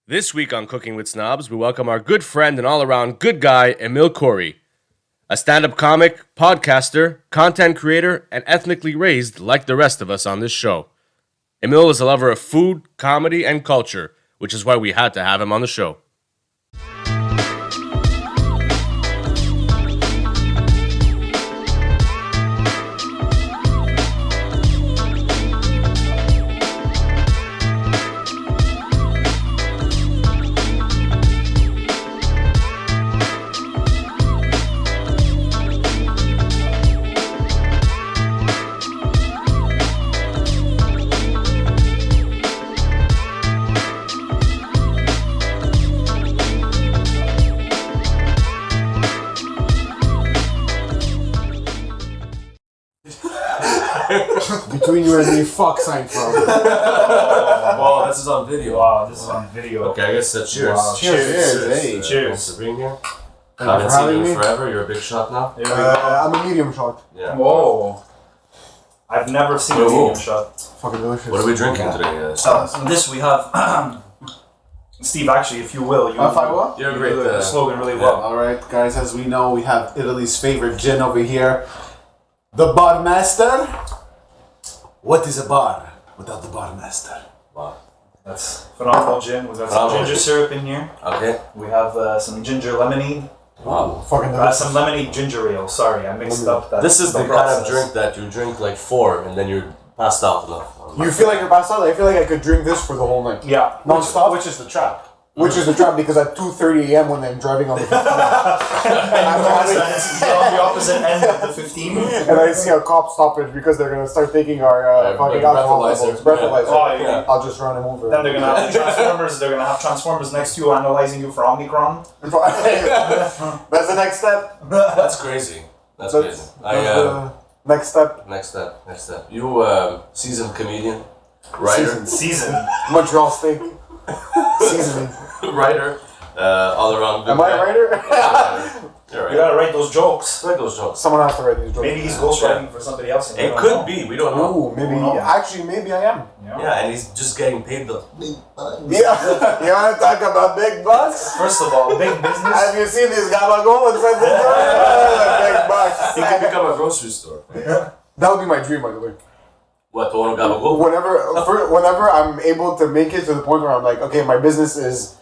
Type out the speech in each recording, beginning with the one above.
This week on Cooking with Snobs, we welcome our good friend and all-around good guy, Emile Khoury. A stand-up comic, podcaster, content creator, and ethnically raised like the rest of us on this show. Emile is a lover of food, comedy, and culture, which is why we had to have him on the show. Between you and me, fuck Seinfeld. Wow, this is on video. Wow, this is on video. Okay, I guess that's cheers. Wow. Cheers. Hey. Cheers. Thanks for being here. Thank you Haven't for seen having you me. forever. You're a big shot now. Here we go. I'm a medium shot. Yeah. Whoa. I've never seen a medium shot. Fucking delicious. What are we drinking today? This we have... Steve, actually, if you will, you If I will? You're you great. do the slogan really well. Alright, guys, as we know, we have Italy's favorite gin over here. The Bar Master. What is a bar without the Bar Master? Wow. That's phenomenal gin. We've got some Phenomenal. ginger syrup in here. Okay. We have some ginger lemonade. Wow. Fucking delicious. Some lemonade ginger ale. Sorry, I mixed up that. This is the kind process. of drink that you drink like 4 and then you're passed out enough. You feel like you're passed out? I feel like I could drink this for the whole night. Yeah. Non-stop? Which is the trap. Which is the trap because at 2:30 a.m. when I'm driving on the 15 You're on the opposite end of the 15. and I see a cop stoppage because they're gonna start taking our fucking alcohol levels. Breathalyzer. Oh, yeah. I'll just run him over. Then they're gonna have transformers. They're gonna have transformers next to you analyzing you for Omicron. That's the next step. That's crazy. That's crazy. The next step. Next step. You seasoned comedian, writer, Season. Montreal steak. Seasoning. writer, all around. Good Am I a guy. writer? You're You right. gotta write those jokes. Write those jokes. Someone has to write these jokes. Maybe he's ghostwriting for somebody else. And we It don't could know. be. We don't know. Ooh, maybe. Oh, no. Actually, maybe I am. Yeah, and he's just getting paid the big bucks. Yeah. You want to talk about big bucks? First of all, big business. Have you seen these gabagool inside the door? Big bucks. He could become a grocery store. That would be my dream, by the way. What, the one who got a go? Whenever I'm able to make it to the point where I'm like, okay, my business is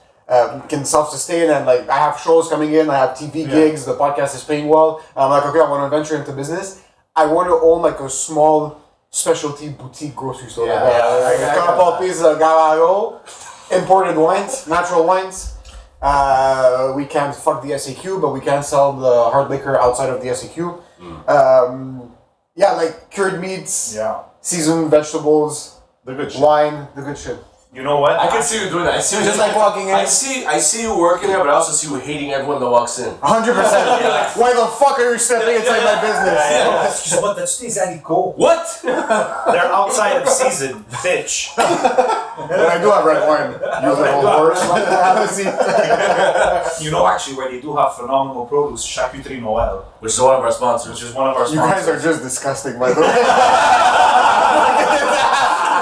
can self-sustain and like I have shows coming in, I have TV gigs, the podcast is paying well. I'm like, okay, I want to venture into business. I want to own like a small specialty boutique grocery store. Yeah, like I a got couple that. pieces of gabagool, imported wines, natural wines. We can't fuck the SAQ, but we can sell the hard liquor outside of the SAQ. Yeah, like cured meats, Yeah. seasoned vegetables, The good wine, the good shit. You know what? I can see you doing that. I see you Just like walking in. I see you working there, but I also see you hating everyone that walks in. 100%. Why the fuck are you stepping inside my business? That's just what that's cool. What? They're outside of season, bitch. And I do have red wine. You little horse. You know actually where they do have phenomenal produce, Charcuterie Noël, Which is one of our sponsors. which is one of our You guys sponsors. are just disgusting, by the way.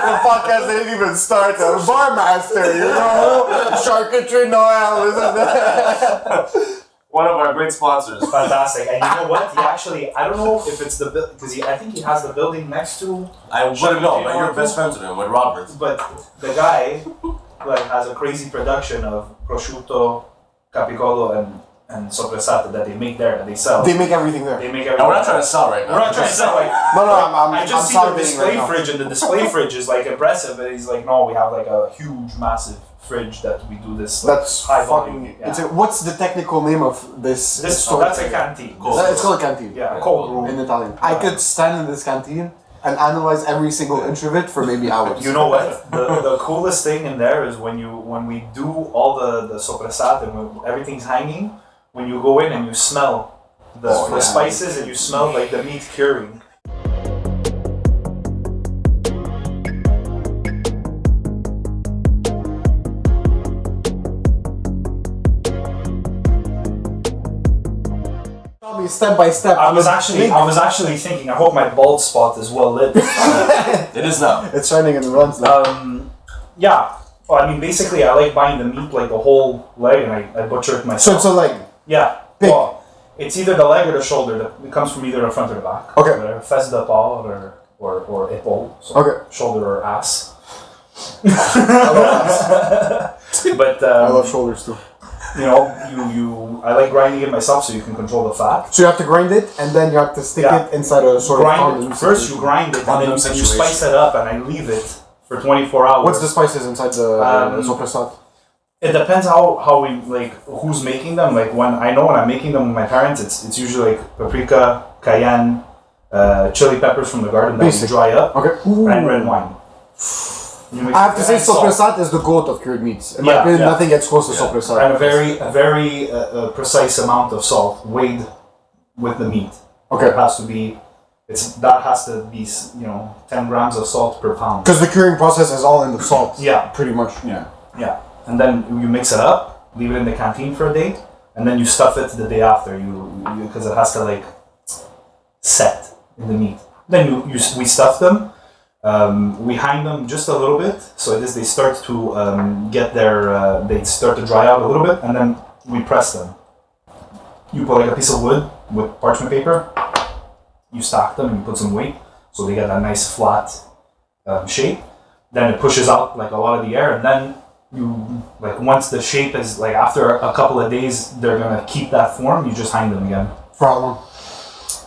The podcast didn't even start. A bar master, you know? Charcuterie Noël. One of our great sponsors. Fantastic. And you know what? He actually, I don't know if it's the because I think he has the building next to. I wouldn't know, but you're best friends with him, with Robert. But the guy like has a crazy production of prosciutto, capicolo, and sopressata that they make there and they sell. They make everything there. They make And everything. we're not trying to sell right now. We're not trying to sell like. No, I'm I just see salivating the display right now. fridge, and the display fridge is like impressive. And he's like, no, we have like a huge, massive fridge that we do this. Like, That's high fucking. volume. Yeah. What's the technical name of this? This store? that's a canteen. Cool. It's called a canteen. Yeah, a cold room. In Italian. I could stand in this canteen and analyze every single inch of it for maybe hours. You know what? The coolest thing in there is when we do all the sopressata and when everything's hanging. When you go in and you smell the spices and you smell like the meat curing. Tell me step by step. I was actually thinking. I hope my bald spot is well lit. It is now. It's shining in the runs now. Yeah. Well, I mean, basically, I like buying the meat, like the whole leg, and I butcher it myself. So it's a leg. Yeah. Pig. Well, it's either the leg or the shoulder. It comes from either the front or the back. Okay. Whatever. Fesse de porc or épaule. So Okay. shoulder or ass. I love ass. But I love shoulders too. you know, I like grinding it myself so you can control the fat. So you have to grind it, and then you have to stick Yeah. it inside a sort of Grind condom it. First, you grind it, and then Condom you situation. spice it up, and I leave it for 24 hours. What's the spices inside the sopressat? It depends how we like who's making them. Like when I'm making them with my parents, it's usually like paprika, cayenne, chili peppers from the garden that you Basic. dry up, Okay. and red wine. You mix I have to it say, and salt. sopressat is the goat of cured meats. In my Yeah, opinion, yeah. nothing gets close to sopressat. And a very precise amount of salt weighed with the meat. Okay. It has to be. That has to be 10 grams of salt per pound. Because the curing process is all in the salt. Yeah. Pretty much. Yeah. Yeah, and then you mix it up, leave it in the canteen for a day, and then you stuff it the day after. Because it has to like set in the meat. Then we stuff them. We hang them just a little bit, so it is they start to get their they start to dry out a little bit, and then we press them. You put like a piece of wood with parchment paper. You stack them and you put some weight, so they get that nice flat shape. Then it pushes out like a lot of the air, and then you like once the shape is like after a couple of days they're gonna keep that form. You just hang them again. For how long?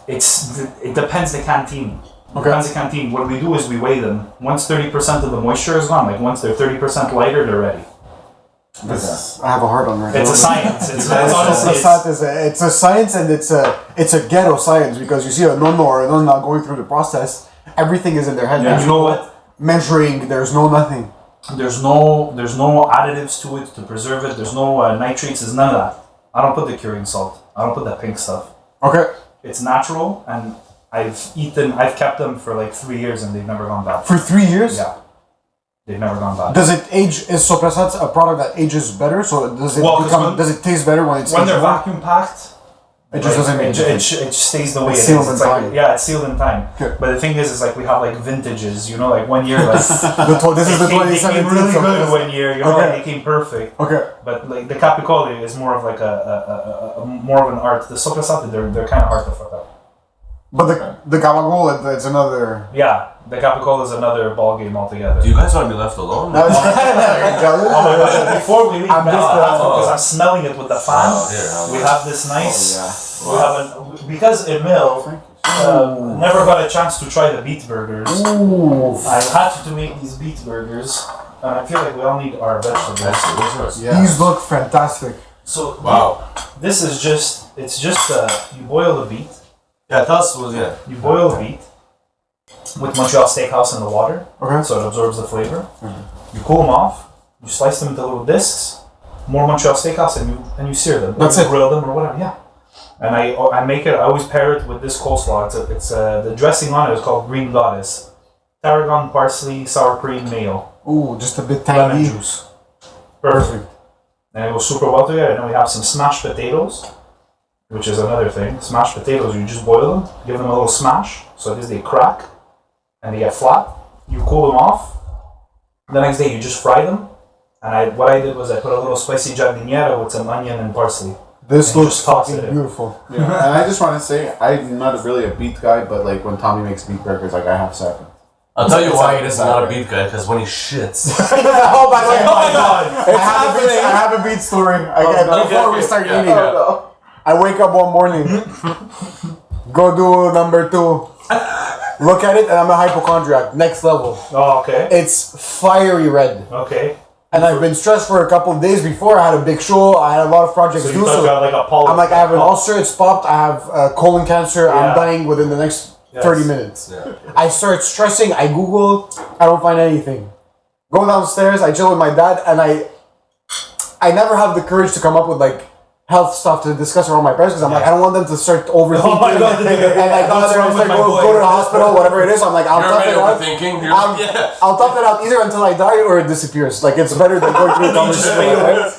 It depends the canteen. Okay. Depends the canteen. What we do is we weigh them. Once 30% of the moisture is gone, like once they're 30% lighter, they're ready. I have a heart on right now. It's a science. It's honestly It's a science, and it's a ghetto science, because you see a nono or a nonna going through the process. Everything is in their head. Yeah. There's You know no what? measuring. There's no nothing. there's no additives to it to preserve it. There's no nitrates. There's none of that. I don't put the curing salt. I don't put that pink stuff. Okay. It's natural, and I've kept them for like 3 years, and they've never gone bad. For 3 years. Yeah, they've never gone bad. Does it age? Is sopressat a product that ages better? So does it Well, 'cause become? when- Does it taste better when it's When aged they're more? vacuum packed, It just doesn't make a it difference. stays the way It's it sealed is. in It's like, time. yeah, it's sealed in time. Okay. But the thing is like we have like vintages. You know, like one year like This is the they came 2017. really good sopressat. one year. You know, Okay. like they came perfect. Okay. But like the capicoli is more of like a more of an art. The sopressat, they're kind of hard to fuck up. But the gabagool, it's another. Yeah, the capicoli is another ball game altogether. Do you guys want to be left alone? No, it's- Oh my gosh, before we leave, I'm just, because I'm smelling it with the fan. Oh, here, We have this nice. Yeah. We have because Emile never got a chance to try the Beet Burgers. Ooh. I had to make these Beet Burgers, and I feel like we all need our vegetables. Yeah. These look fantastic. So Wow. this is it's just you boil the beet. Yeah, tell us. Well, yeah. You boil the beet with Montreal Steakhouse in the water, Okay. so it absorbs the flavor. You cool them off. You slice them into little discs. More Montreal Steakhouse, and you sear them. That's or you it. grill them or whatever. Yeah. And I make it. I always pair it with this coleslaw. It's the dressing on it is called Green Goddess, tarragon, parsley, sour cream, mayo, Ooh, just a bit lemon tangy. juice. Perfect. And it goes super well together. And then we have some smashed potatoes, which is another thing. Smashed potatoes, you just boil them, give them a little smash, so it is they crack and they get flat. You cool them off. The next day you just fry them. And what I did was I put a little spicy giardiniera with some onion and parsley. This And you looks just toss fucking it in. beautiful. Yeah. And I just want to say, I'm not really a beet guy, but like when Tommy makes beet burgers, like I have seven. I'll tell you It's why like he is that, not a right? beef guy, because when he shits. Oh my god! Oh my god! I have a beat story. Before we start yeah, eating, yeah. I wake up one morning, go do number 2, look at it, and I'm a hypochondriac. Next level. Oh, okay. It's fiery red. Okay. And I've been stressed for a couple of days before. I had a big show. I had a lot of projects So to you do. got like a polyp. I'm like, I have an ulcer. It's popped. I have colon cancer. I'm Yeah. dying within the next 30 minutes. Yeah. I start stressing. I Google. I don't find anything. Go downstairs. I chill with my dad, and I never have the courage to come up with like health stuff to discuss around my parents, because I'm like, I don't want them to start overthinking. Oh my God. And like, What's they're wrong gonna with start my go boy? to the hospital, whatever it is. I'm like, I'll You're tough already it out. overthinking. You're yeah. I'll tough it out either until I die or it disappears. Like, it's better than going through a conversation. Right?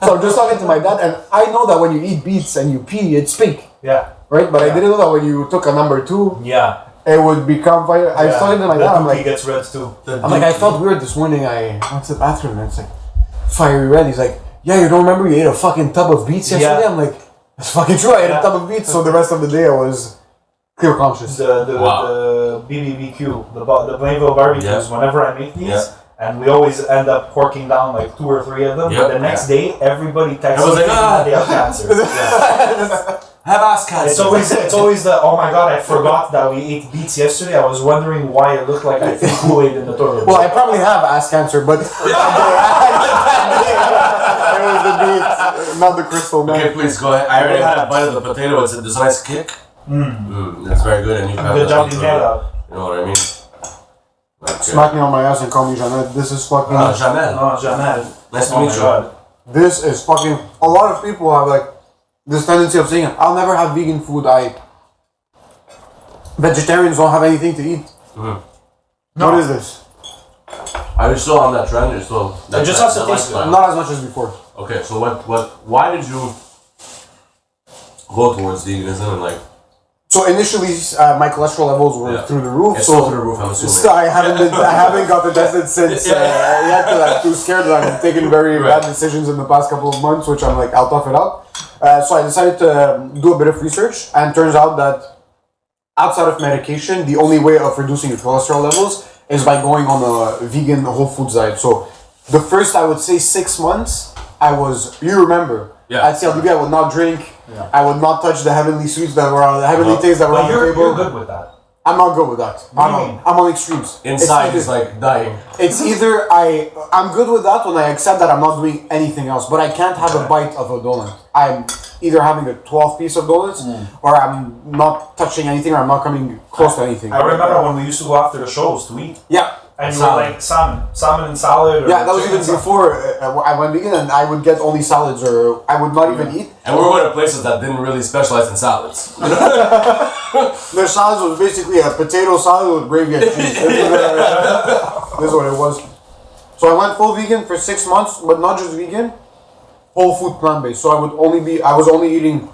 So I'm just talking to my dad, and I know that when you eat beets and you pee, it's pink, Yeah. right? But I Yeah. didn't know that when you took a number 2, Yeah. it would become fire. I was talking to my dad. I'm like, gets red too. I felt weird this morning. I went to the bathroom and it's like fiery red. He's like, yeah, you don't remember you ate a fucking tub of beets yesterday? I'm like, that's fucking true. I ate a tub of beets. So the rest of the day I was clear conscious. The BBBQ, the Blainville barbecues. Whenever I make these. And we always end up porking down like 2 or 3 of them. But the next day, everybody texts me that they have cancer. Have ass cancer. It's always the, oh my god, I forgot that we ate beets yesterday. I was wondering why it looked like I threw Kool-Aid in the toilet. Well, I probably have ass cancer, but it was the beets, not the crystal man. Okay, please go ahead. I already had a bite of the potato. There's a nice kick. That's very good. And you have good job, you know what I mean? Okay. Smack me on my ass and call me Jeannette. This is fucking... Jamel. No, Jeannette. Nice to meet you. This is fucking... A lot of people have like this tendency of saying, I'll never have vegan food. Vegetarians don't have anything to eat. No. What is this? Are you still on that trend? You're still... It just has to taste good. Not as much as before. Okay, so why did you go towards veganism and like... So initially, my cholesterol levels were through the roof. It's so through the roof, I'm assuming. So I haven't got the tested since yet. I'm too scared that I'm taking very bad decisions in the past couple of months, which I'm like, I'll tough it out. So I decided to do a bit of research, and turns out that outside of medication, the only way of reducing your cholesterol levels is by going on a vegan whole foods diet. So the first, I would say, 6 months, you remember, at CLDB, I would not drink. I would not touch the heavenly sweets that were on the heavenly things that were on the table. You're good with that. I'm not good with that. I'm on extremes. Inside is like dying. It's either I'm good with that when I accept that I'm not doing anything else, but I can't have a bite of a donut. I'm either having a 12 piece of donuts, or I'm not touching anything, or I'm not coming close to anything. I remember when we used to go after the shows to eat. Yeah. And you were like salmon and salad. Or that was even before I went vegan, and I would get only salads, or I would not even eat. And we were going to places that didn't really specialize in salads. Their salads was basically a potato salad with gravy and cheese. This is what it was. So I went full vegan for 6 months, but not just vegan, whole food plant-based. So I was only eating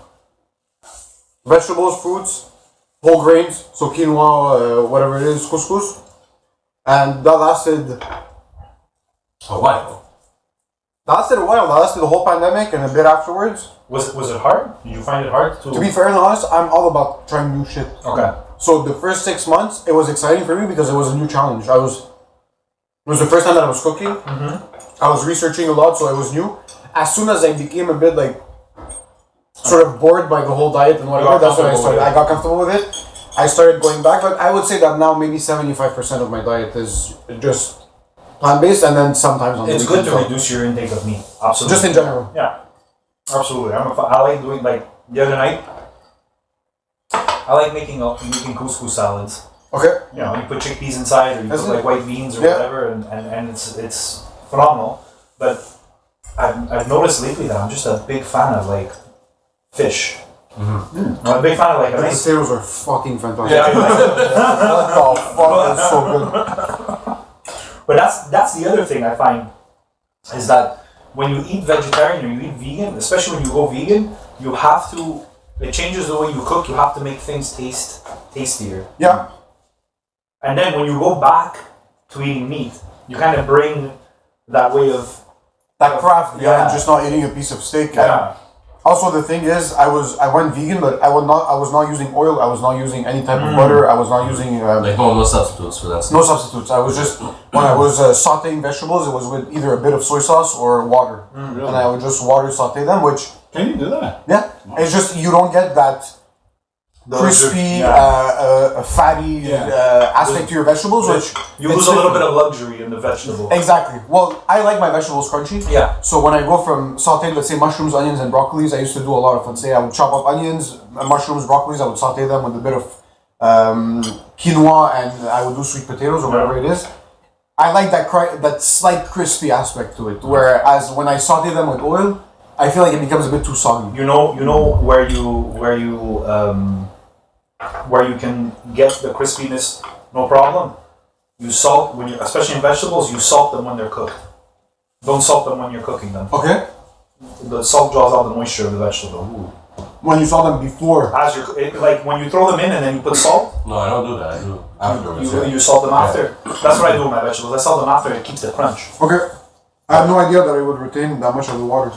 vegetables, fruits, whole grains, so quinoa, whatever it is, couscous. And that lasted a while. That lasted the whole pandemic and a bit afterwards. Was it hard? Did you find it hard to... To be fair and honest, I'm all about trying new shit. Okay. So the first 6 months, it was exciting for me because it was a new challenge. It was the first time that I was cooking. I was researching a lot, so it was new. As soon as I became a bit like sort of bored by the whole diet and whatever, that's when I started. I got comfortable with it. I started going back, but I would say that now maybe 75% of my diet is just plant-based, and then sometimes on the It's good to reduce your intake of meat. Absolutely. Just in general. Yeah. Absolutely. I like doing, like, the other night, I like making couscous salads. Okay. You know, you put chickpeas inside, or you put like white beans or whatever, and it's phenomenal. But I've noticed lately that I'm just a big fan of like fish. I'm a big fan of like the potatoes are fucking fantastic. Yeah, what the fuck? It's so good. But that's the other thing I find is that when you eat vegetarian or you eat vegan, especially when you go vegan, you have to. It changes the way you cook. You have to make things taste tastier. Yeah. And then when you go back to eating meat, you kind of bring that way of that craft behind just not eating a piece of steak. Yeah. Also, the thing is, I went vegan, but I was not using oil. I was not using any type of butter. I was not using no substitutes for that. No substitutes. I was just when I was sautéing vegetables, it was with either a bit of soy sauce or water, Really? and I would just water sauté them. Which can you do that? Yeah, it's just you don't get that crispy, fatty aspect to your vegetables, which you lose a little bit of luxury in the vegetable. Exactly. Well, I like my vegetables crunchy. Yeah. So when I go from sauteed, let's say mushrooms, onions, and broccolis, I used to do a lot of. Let's say I would chop up onions, mushrooms, broccolis. I would saute them with a bit of quinoa, and I would do sweet potatoes or whatever it is. I like that slight crispy aspect to it. Whereas when I saute them with oil, I feel like it becomes a bit too soggy. You know where you can get the crispiness, no problem. You salt especially in vegetables. You salt them when they're cooked. Don't salt them when you're cooking them. Okay. The salt draws out the moisture of the vegetable. Ooh. When you saw them before. As like when you throw them in and then you put salt, No, I don't do that. I do afterwards. you salt them after. That's what I do with my vegetables. I salt them after and it keeps the crunch. Okay. I had no idea that it would retain that much of the water.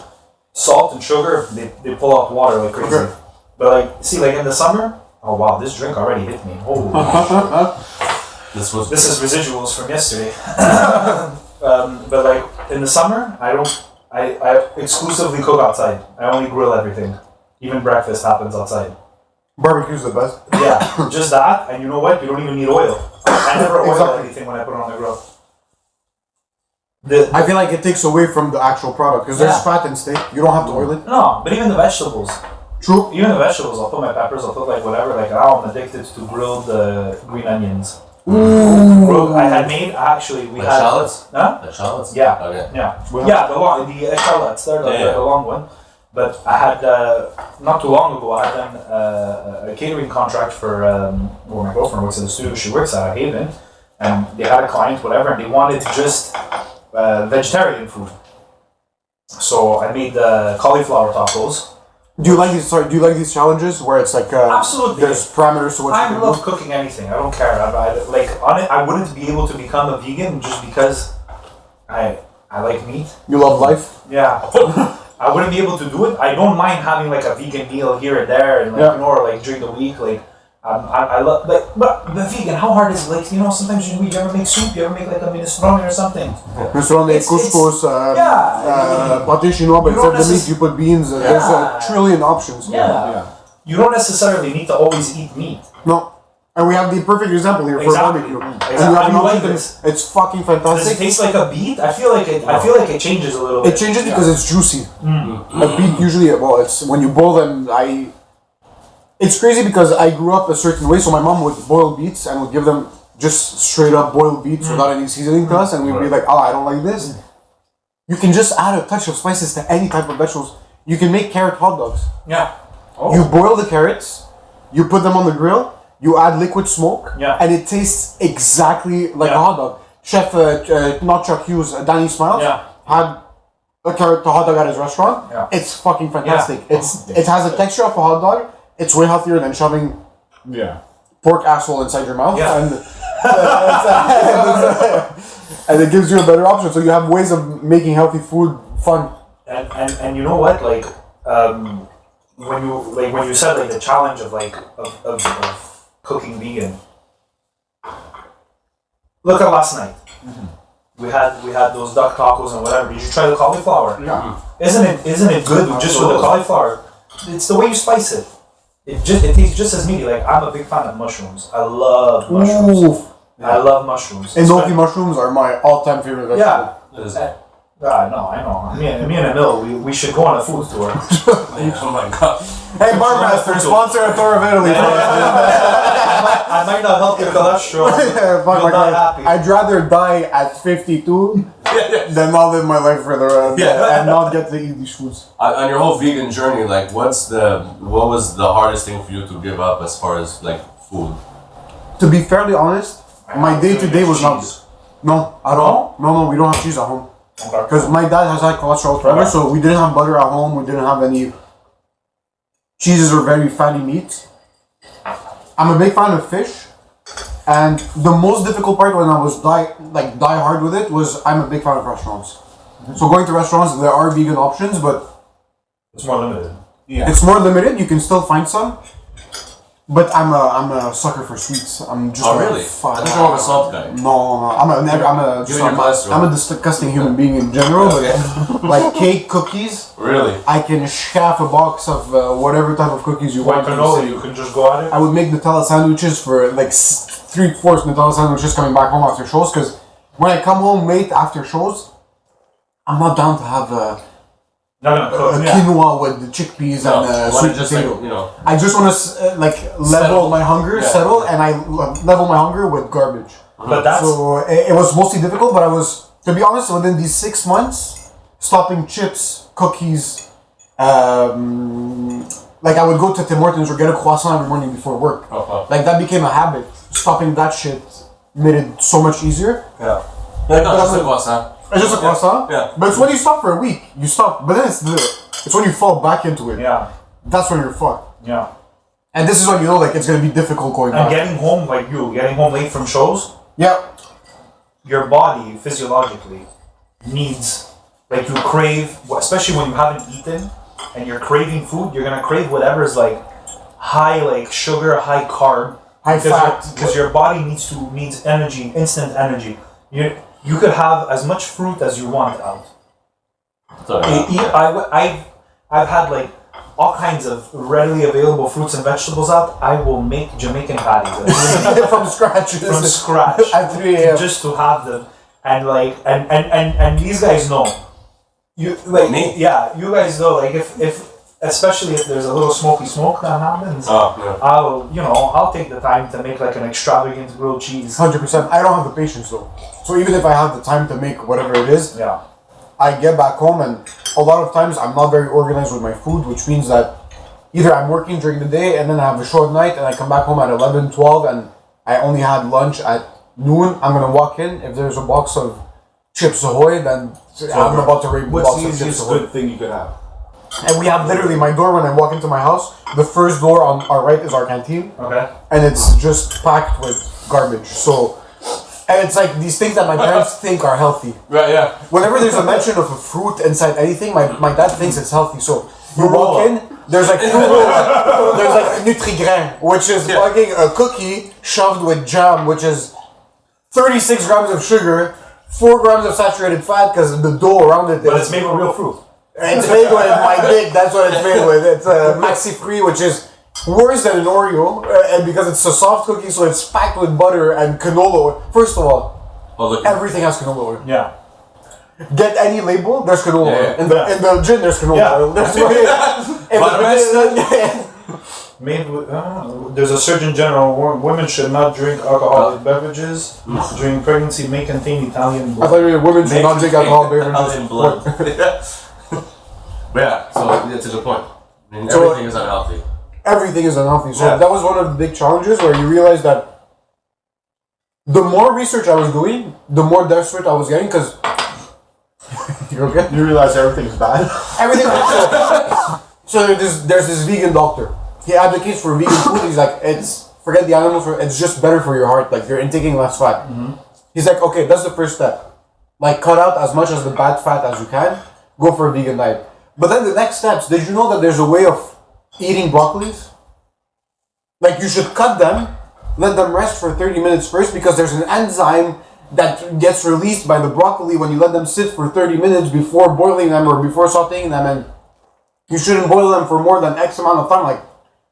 Salt and sugar, they pull out water like crazy. Okay. But like, see, like in the summer, oh wow, this drink already hit me. Holy This was. This is residuals from yesterday. But like in the summer, I exclusively cook outside. I only grill everything. Even breakfast happens outside. Barbecue's the best. Yeah, just that, and you know what? You don't even need oil. I never oil Exactly. anything when I put it on the grill. I feel like it takes away from the actual product because there's Yeah. fat in steak. You don't have to oil it. No, but even the vegetables. True. Even the vegetables, I'll put my peppers, I'll put like whatever. Like now I'm addicted to grilled green onions. I had made actually we Like had shallots? Huh? The shallots? Yeah. Okay. Yeah, Well- yeah, the eschalots, they're the long one. But I had not too long ago. I had done a catering contract for where my girlfriend works in the studio. She works at Haven, and they had a client, whatever, and they wanted just vegetarian food. So I made the cauliflower tacos. Do you like these? Sorry, do you like these challenges where it's like Absolutely. there's parameters to what you I can love do? cooking anything. I don't care. Like on it, I wouldn't be able to become a vegan just because I like meat. You love life. Yeah. I wouldn't be able to do it. I don't mind having like a vegan meal here and there, and like Yeah. you know, or like during the week, like I love like but the vegan. How hard is it? Like you know, sometimes you ever make soup, you ever make like a minestrone or something. Minestrone, It's- couscous, pâté chinois, but You don't instead of the meat necess- you put beans. There's a trillion options. Yeah. You don't necessarily need to always eat meat. No. And we have the perfect example here for Exactly. barbecue. Exactly. And you have I an do like option. this. It's fucking Does it fantastic. taste like a beet? I feel like it changes a little bit. It changes because it's juicy. A beet usually, well, it's when you boil them. It's crazy because I grew up a certain way. So my mom would boil beets and would give them just straight up boiled beets without any seasoning to us, and we'd be like, "Oh, I don't like this." You can just add a touch of spices to any type of vegetables. You can make carrot hot dogs. Yeah. Oh. You boil the carrots, you put them on the grill, you add liquid smoke, Yeah. and it tastes exactly like Yeah. a hot dog. Chef, not Chuck Hughes, Danny Smiles, Yeah. had a carrot hot dog at his restaurant. Yeah. It's fucking fantastic. Yeah. It has the texture of a hot dog. It's way healthier than shoving Yeah. pork asshole inside your mouth. Yeah. And it gives you a better option. So you have ways of making healthy food fun. And you know what, like when you said like the challenge of like of cooking vegan. Look at last night. We had those duck tacos and whatever. Did you try the cauliflower? Yeah. Isn't it good just with the cauliflower? It's the way you spice it. It tastes just as meaty. Like I'm a big fan of mushrooms. I love mushrooms. Ooh. I love mushrooms. Enoki mushrooms are my all-time favorite vegetable. Yeah. It is. I know. Me and Emile, we should go on a food tour. Oh my god. Hey, Barmaster, sponsor a tour of Italy. I might not help your cholesterol. Fuck You'll my die God. happy. I'd rather die at 52 than not live my life for the and not get to eat these foods. On your whole vegan journey, like, what was the hardest thing for you to give up as far as like food? To be fairly honest, my day-to-day was not... Cheese. No, at all. No, we don't have cheese at home. Okay. Because my dad has had cholesterol forever, Okay. so we didn't have butter at home. We didn't have any cheeses or very fatty meats. I'm a big fan of fish, and the most difficult part when I was die hard with it was I'm a big fan of restaurants. So going to restaurants, there are vegan options, but It's more limited. Yeah. it's more limited. You can still find some, but I'm a sucker for sweets. I'm just Oh a really? fuck. I thought you were a salt guy. No, I'm a disgusting human being in general. Okay. But like cake, cookies, Really? I can chaff a box of whatever type of cookies you White want. canola, you can just go at it. I would make Nutella sandwiches for like 3/4 Nutella sandwiches coming back home after shows. Because when I come home late after shows, I'm not down to have Not gonna cook. quinoa with the chickpeas No, and why sweet not just potato. like, you know. I just want to level Settle. my hunger, Yeah. settle, and I level my hunger with garbage. But that's So it was mostly difficult, but I was, to be honest, within these 6 months, stopping chips, cookies, like I would go to Tim Hortons or get a croissant every morning before work. Like that became a habit. Stopping that shit made it so much easier. Yeah. Yeah, no, just a croissant. It's just a croissant, Yeah. but it's when you stop for a week, you stop. But then it's when you fall back into it. yeah. that's when you're fucked. Yeah. And this is when you know like it's gonna be difficult going And back. getting home late from shows, Yeah. your body physiologically needs, like, you crave, especially when you haven't eaten and you're craving food, you're gonna crave whatever's like high, like sugar, high carb, High fat. because your body needs energy, instant energy. You could have as much fruit as you want out. I've had like all kinds of readily available fruits and vegetables out. I will make Jamaican patties From scratch. from scratch At 3 a.m. just to have them, and like and these guys know. You like Me? Yeah, you guys know, like, if especially if there's a little smoky smoke that happens, Oh, I'll take the time to make like an extravagant grilled cheese. 100%. I don't have the patience though. So even if I have the time to make whatever it is, Yeah. I get back home and a lot of times I'm not very organized with my food, which means that either I'm working during the day and then I have a short night and I come back home at 11, 12 and I only had lunch at noon. I'm going to walk in. If there's a box of Chips Ahoy, then I'm about to raid a What's box the of Chips easiest Ahoy. good thing you could have? And we have literally my door when I walk into my house, the first door on our right is our canteen. Okay. And it's just packed with garbage. So, and it's like these things that my parents think are healthy. Right, yeah. Whenever there's a mention of a fruit inside anything, my dad thinks it's healthy. So you walk in, there's like there's like a Nutri-Grain, which is fucking a cookie shoved with jam, which is 36 grams of sugar, 4 grams of saturated fat because the dough around it. But it's made with real fruit. It's made with my dick. That's what it's made with. It's a Maxi Free, which is worse than an Oreo, and because it's a soft cookie, so it's packed with butter and canola oil. First of all, everything has canola oil. Yeah. Get any label, there's canola oil. Yeah. In the gin, there's canola oil. There's Made with, there's a Surgeon General. Women should not drink alcoholic beverages during pregnancy. May contain Italian I blood. thought women should not drink alcohol beverages. Italian blood. But yeah, so it's a good point. I mean, So- everything is unhealthy. Everything is unhealthy. So Yeah. that was one of the big challenges where you realize that the more research I was doing, the more desperate I was getting because you're okay. You realize everything's bad. Everything. So there's this vegan doctor. He advocates for vegan food. He's like, forget the animals. It's just better for your heart. Like you're intaking less fat. He's like, okay, that's the first step. Like cut out as much as the bad fat as you can. Go for a vegan diet. But then the next steps. Did you know that there's a way of eating broccolis? Like you should cut them, let them rest for 30 minutes first because there's an enzyme that gets released by the broccoli when you let them sit for 30 minutes before boiling them or before sauteing them, and you shouldn't boil them for more than X amount of time. Like,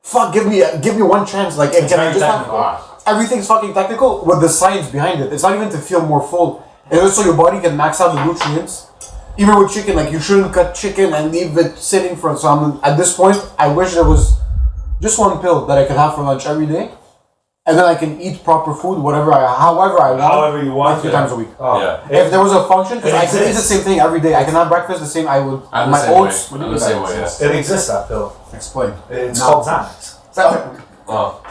fuck, give me one chance. Like, can I just have everything's fucking technical with the science behind it. It's not even to feel more full. And also your body can max out the nutrients. Even with chicken, like you shouldn't cut chicken and leave it sitting for some. At this point, I wish there was just one pill that I could have for lunch every day, and then I can eat proper food, however I want, 3 times a week. Oh. Yeah. If there was a function, because It I can eat the exists. same thing every day. I can have breakfast the same. I would I'm the my same oats. way. I'm the same way, yes. It exists, that pill. Explain. It's called Xanax. Oh,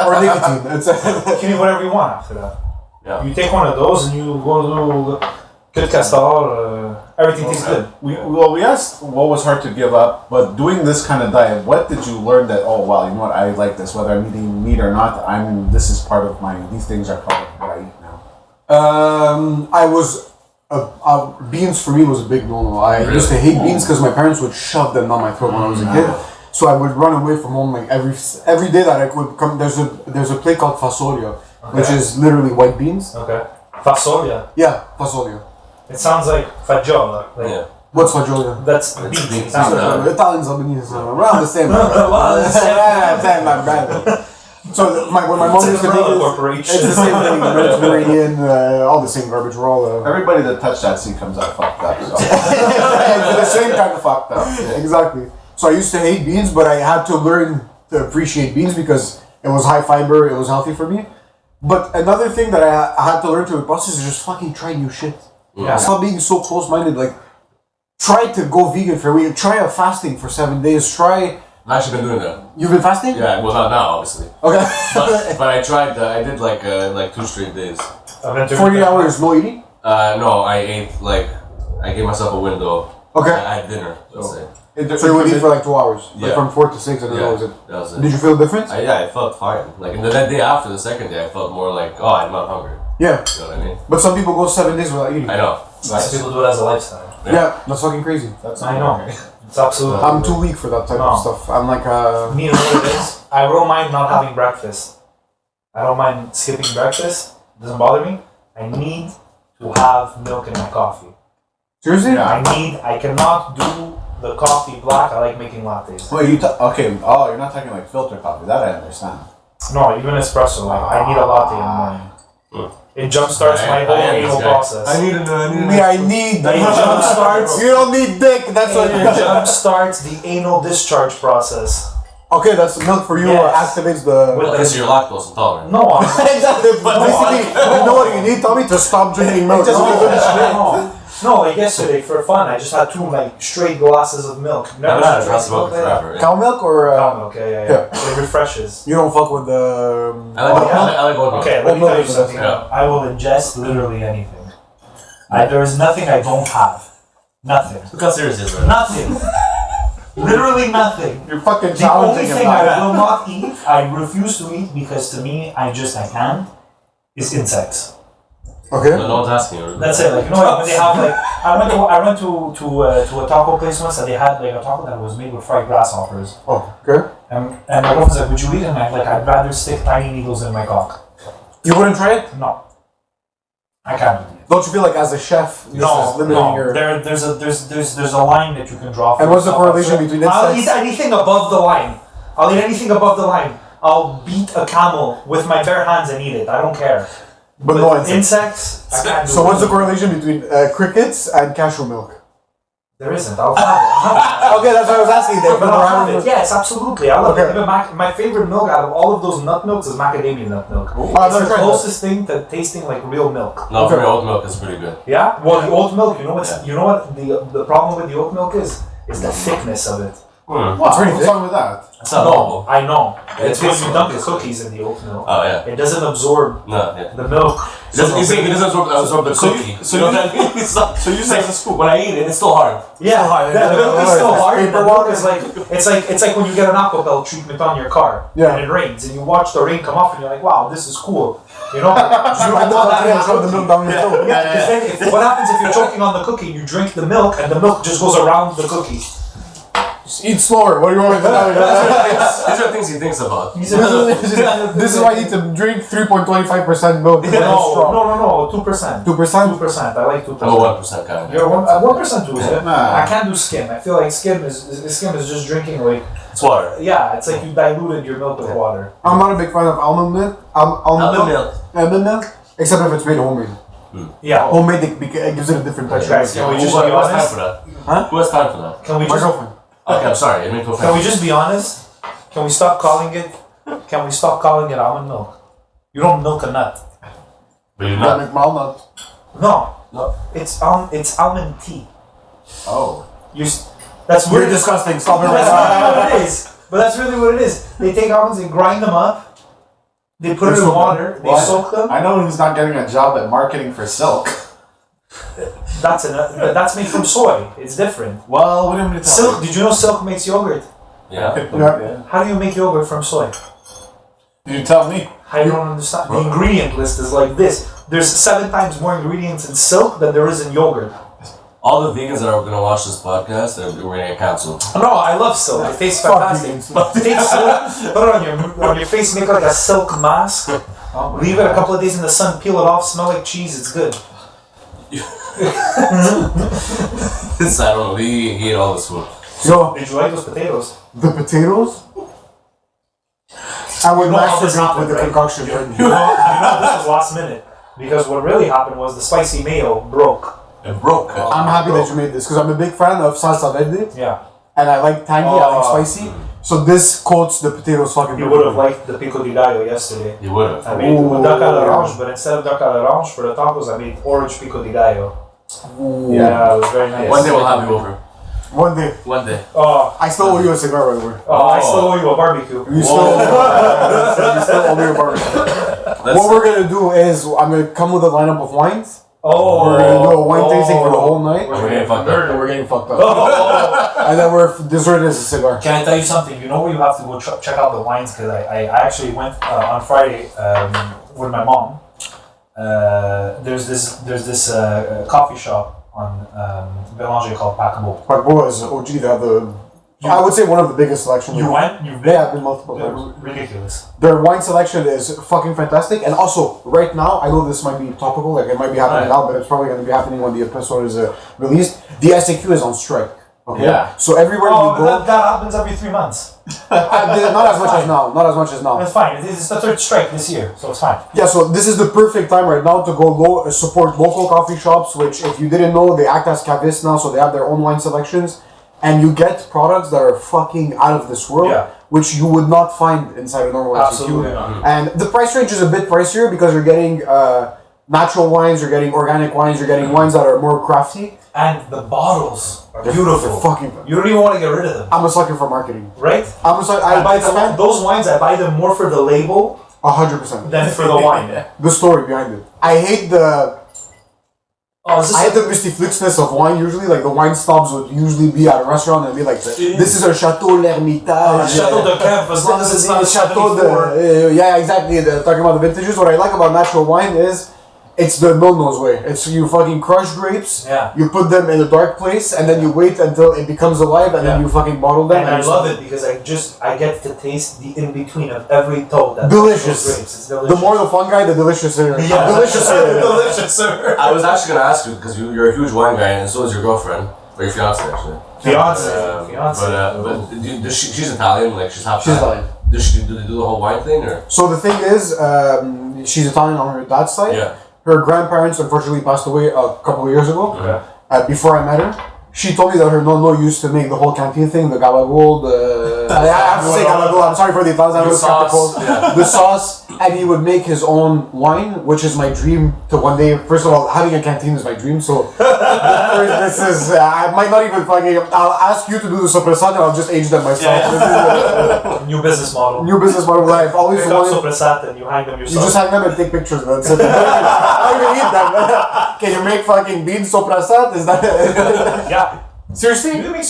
Or nicotine. It's You can eat whatever you want after that. yeah. You take one of those and you go to Kid Castor, everything tastes good. We asked what was hard to give up, but doing this kind of diet, what did you learn that, oh wow, you know what, I like this, whether I'm eating meat or not, this is part of these things are part of what I eat now. I was beans for me was a big no-no. I used to hate beans because my parents would shove them down my throat when I was a kid. So I would run away from home like every day that I could come. There's a plate called fasolia, which is literally white beans. Okay. Fasolia. Yeah, fasolia. It sounds like fagiola. Like, Yeah. What's fagioli? That's beans. beans. Italians, Albanese, around the same. Same like brand. So when my mom used to make it, it's the same thing. Mediterranean, all the same garbage. We're all Everybody that touched that seed comes out fucked up. So. it's the same kind of fucked up. Exactly. So I used to hate beans, but I had to learn to appreciate beans because it was high fiber, it was healthy for me. But another thing that I had to learn through the process is just fucking try new shit. Yeah. Stop being so close-minded. Like, try to go vegan for a week. Try a fasting for 7 days. I've actually been doing that. You've been fasting? Yeah, well, not now, obviously. Okay. But I tried. I did like 2 straight days. 40 hours, no eating? No, I ate I gave myself a window Okay. I had dinner, let's say. So you would eat for like 2 hours, like Yeah. from 4 to 6, and then Yeah, that was it. that was it. Did you feel a difference? I felt fine. Like, and then that day after, the second day, I felt more like, oh, I'm not hungry. Yeah. You know what I mean? But some people go 7 days without eating. I know. Some people do it as a lifestyle. Yeah, that's fucking crazy. That's I know. It's absolutely. I'm too weak for that type of stuff. I'm like, Me, you know what it is? I don't mind not having breakfast. I don't mind skipping breakfast. It doesn't bother me. I need to have milk in my coffee. seriously? I cannot do the coffee black. I like making lattes. Wait, okay? Oh, you're not talking like filter coffee. That I understand. No, even espresso. Like, I need a latte in the morning. It jumpstarts my whole anal process. I need Me, I need. It jumpstarts. You don't need dick. That's what. It jumpstarts the anal discharge process. Okay, that's milk for you. Yes. Activates the. With Because you're lactose intolerant. No, I'm not. Exactly. Basically, you know what you need, Tommy, to stop drinking milk. No, like yesterday for fun, I just had 2 like straight glasses of milk. I've Never had it drank smoke milk. forever. Cow milk or Cow milk, yeah. It refreshes. you don't fuck with the. I like oat milk. Okay, let me Oat tell you milk is something. yeah. I will ingest literally anything. There is nothing I don't have. Nothing. Look how serious it is, right? Nothing. Literally nothing. You're fucking The only challenging thing about I will not eat, I refuse to eat because to me, I can't, is insects. Okay. No one's asking you. That's it. Like, you know, when they have like, I went to a taco place once and they had like a taco that was made with fried grasshoppers. Oh, okay. And my girlfriend's like, would you eat it? And I'm like, I'd rather stick tiny needles in my cock. You wouldn't try it? No. I can't do it. Don't you feel like as a chef, this is limiting your. There's a line that you can draw. For And what's the yourself. correlation between I'll insects? eat anything above the line. I'll beat a camel with my bare hands and eat it. I don't care. But no insects. I can't do So it. what's the correlation between crickets and cashew milk? There isn't. I'll have Okay, that's what I was asking. it. But I'll have it. Yes, absolutely. I love Okay. it. Even my favorite milk out of all of those nut milks is macadamia nut milk. I've It's never the tried that. closest thing to tasting like real milk. No, for me, oat milk is pretty good. Yeah. Well, the oat milk. You know what? Yeah. You know what the problem with the oat milk is? Is the thickness of it. Hmm. Wow, pretty what's thick. wrong with that? It's not No, horrible. I know. It's It's because you dunk the possible. cookies in the oat milk. Oh, yeah. It doesn't absorb No, yeah. the milk. It doesn't, you see, it doesn't absorb the So you- cookie. so you know you- what I mean? It's not, so you it's say like it's a scoop. when I eat it, it's still hard. Yeah, hard. the milk is still hard. Paper The milk water. is like it's like when you get an aquabell treatment on your car Yeah. and it rains and you watch the rain come off and you're like, wow, this is cool. You know, You I know that shove the milk down your throat. Yeah, because then what happens if you're choking on the cookie? You drink the milk and the milk just goes around the cookie. Just eat slower. What do you want me to tell you? These are things he thinks about. This is why you need to drink 3.25% milk. No, 2%. 2%? 2%. I like 2%. I'm a 1% kind of guy. You're 1% too, is it? Nah. I can't do skim. I feel like skim is just drinking like It's water. yeah. It's like you diluted your milk with water. I'm not a big fan of almond milk. Almond milk. Almond milk? Except if it's made homemade. Yeah. Homemade, it gives it a different texture. Guys, can we just be Who has time honest? for that? Huh? Who has time for that? Can we My just girlfriend. Okay, I'm sorry. I didn't mean to offend can we you. just be honest? Can we stop calling it? Can we stop calling it almond milk? You don't milk a nut. But you're Not not. McMahon. No. No. It's almond tea. Oh. That's You're weird. disgusting. Stop it That's right now. really what it is. But that's really what it is. They take almonds, they grind them up, they put it in water, they soak them. I know who's not getting a job at marketing for Silk. That's made from soy. It's different. Well, what do you want me to tell Silk. Did you know Silk makes yogurt? Yeah. Yeah. How do you make yogurt from soy? You tell me. I don't understand. The ingredient list is like this. There's 7 times more ingredients in Silk than there is in yogurt. All the vegans that are going to watch this podcast, we're going to get canceled. No, I love Silk. It tastes Fuck fantastic. vegans. Take Silk, put it on your face, make like a silk mask. Leave it a couple of days in the sun, peel it off, smell like cheese. It's good. It's, I don't know. He ate all this food. So, Did you like those potatoes? the potatoes? I would know how this masturbate happened, with the right? concoction. You know this was last minute because what really happened was the spicy mayo broke. It broke. I'm happy that you made this because I'm a big fan of salsa verde Yeah, and I like tangy, I like Oh. spicy. So this coats the potatoes fucking you would have liked the pico de gallo yesterday. You would have. I made it with duck à Ooh. l'orange, but instead of duck à l'orange for the tacos, I made orange pico de gallo. Ooh. Yeah, it was very nice. One day we'll have you over. One day. One day. Oh, I still owe you a cigar, by the way. I still owe you a barbecue. You still owe me a barbecue. What we're gonna do is I'm gonna come with a lineup of wines Oh, We're gonna do a wine tasting for the whole night. We're getting fucked up. And we're getting fucked up. And then dessert is a cigar. Can I tell you something? You know where you have to go check out the wines? Because I actually went on Friday with my mom. There's this coffee shop on Bélanger called Paquebot. Paquebot is OG. They have I would say one of the biggest selections. You went? You've been? Yeah, I've been multiple times. Ridiculous. Their wine selection is fucking fantastic. And also, right now, I know this might be topical, like it might be happening now, but it's probably going to be happening when the episode is released. The SAQ is on strike. Okay? Yeah. So everywhere you go... that happens every 3 months. not as much as now. Not as much as now. It's fine. It's the 3rd strike this year, so it's fine. Yeah, so this is the perfect time right now to go support local coffee shops, which, if you didn't know, they act as cavistes now, so they have their own wine selections. And you get products that are fucking out of this world, which you would not find inside a normal Absolutely SAQ. not. And the price range is a bit pricier because you're getting natural wines, you're getting organic wines, you're getting wines that are more crafty. And the bottles are beautiful. They're fucking... You don't even want to get rid of them. I'm a sucker for marketing. Right? I'm a sucker. I buy those wines, I buy them more for the label 100%. than for the wine. The story behind it. I hate the... Oh, is this I hate the mystifluxness of wine usually. Like the wine snobs would usually be at a restaurant and be like, this is a Chateau L'Hermitage. Chateau de Camp, as long as it's not Chateau 74. yeah, exactly. Talking about the vintages. What I like about natural wine is it's the no-no's way. It's you fucking crush grapes, you put them in a dark place, and then you wait until it becomes alive, and then you fucking bottle them. And I love it because I get to taste the in-between of every toe. Delicious. Grapes. It's delicious. The more the fungi, the deliciouser. Yeah. Deliciouser. Deliciouser. I was actually gonna ask you because you're a huge wine guy, and so is your girlfriend or your fiance actually. Fiance. But she's Italian, like she's half. She's Italian. Do they do the whole wine thing or? So the thing is, she's Italian on her dad's side. Yeah. Her grandparents unfortunately passed away a couple of years ago. Before I met her, she told me that her nonno used to make the whole canteen thing, the gabagool, I have to say gabagool, I'm sorry for the Italians, I know it's sauce, the sauce, and he would make his own wine, which is my dream to one day. First of all, having a canteen is my dream, so this is, I might not even fucking, I'll ask you to do the sopressata, I'll just age them myself. New business model. New business model, I've always Pick up wanted. sopressata and you hang them You yourself. just hang them and take pictures of them. That's it. I don't even eat them. Can you make fucking beans sopressat? Is that Yeah. seriously? You can make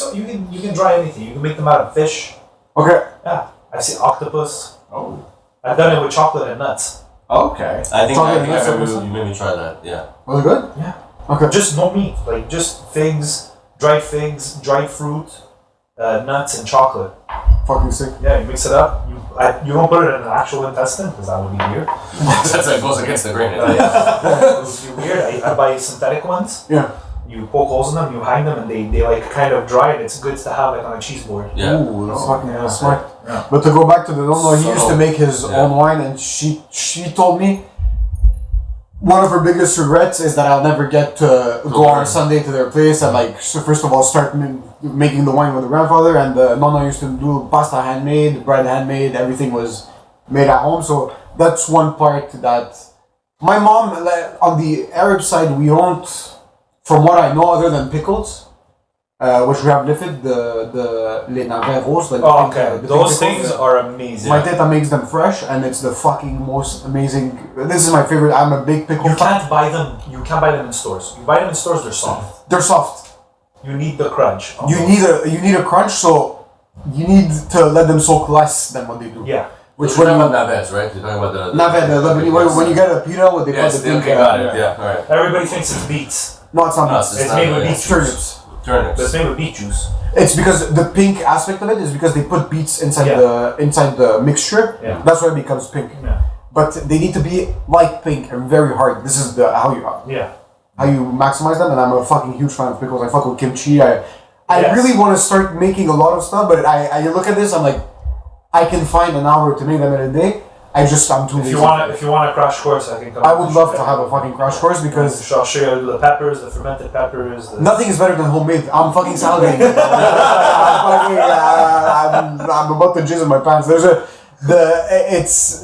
you can dry anything. You can make them out of fish. Okay. Yeah. I see octopus. Oh. I've done it with chocolate and nuts. Okay. I think Chocolate nuts, you made me try that. Yeah. Was it good? Yeah. Okay. Just no meat, like just figs, dried fruit, nuts, and chocolate. Fucking sick. Yeah, you mix it up. You don't put it in an actual intestine because that would be weird. That goes against the grain. Yeah. It would be weird. I buy synthetic ones. Yeah. You poke holes in them, you hang them, and they like kind of dry. And it's good to have like on a cheese board. Yeah. Ooh, that's fucking smart. Yeah. But to go back to the no, he used to make his Yeah. own wine, and she told me one of her biggest regrets is that I'll never get to go on Sunday to their place and like first of all start making the wine with the grandfather, and the nonna used to do pasta handmade, bread handmade, everything was made at home. So that's one part that my mom, like, on the Arab side, we don't, from what I know, other than pickles, which we have lifted, the les navets roses, like Oh, okay. the Those pink things pickles. are amazing. My teta makes them fresh, and it's the fucking most amazing. This is my favorite. I'm a big pickle. You can't buy them. You can't buy them in stores. You buy them in stores, they're soft. They're soft. You need the crunch. You need a crunch, so you need to let them soak less than what they do. Yeah. Which You're when talking you about navets, right? You're talking about the navet, when you get a pita, what they Yes, put the pink. okay, got it. Yeah, alright. Everybody thinks it's beets. No, it's not. No, beets. It's made with yeah. beet It's turnips. Turnips. But it's made with beet juice. It's because the pink aspect of it is because they put beets inside the mixture. Yeah. That's why it becomes pink. Yeah. But they need to be light pink and very hard. This is how you maximize them. And I'm a fucking huge fan of pickles. I fuck with kimchi. I Yes. really want to start making a lot of stuff, but I look at this, I'm like, I can find an hour to make them in a day. I'm too lazy. If you want a crash course, I can come. I would love to have a fucking crash course because I'll show you the peppers, the fermented peppers. nothing is better than homemade. I'm fucking salivating. I'm about to jizz in my pants.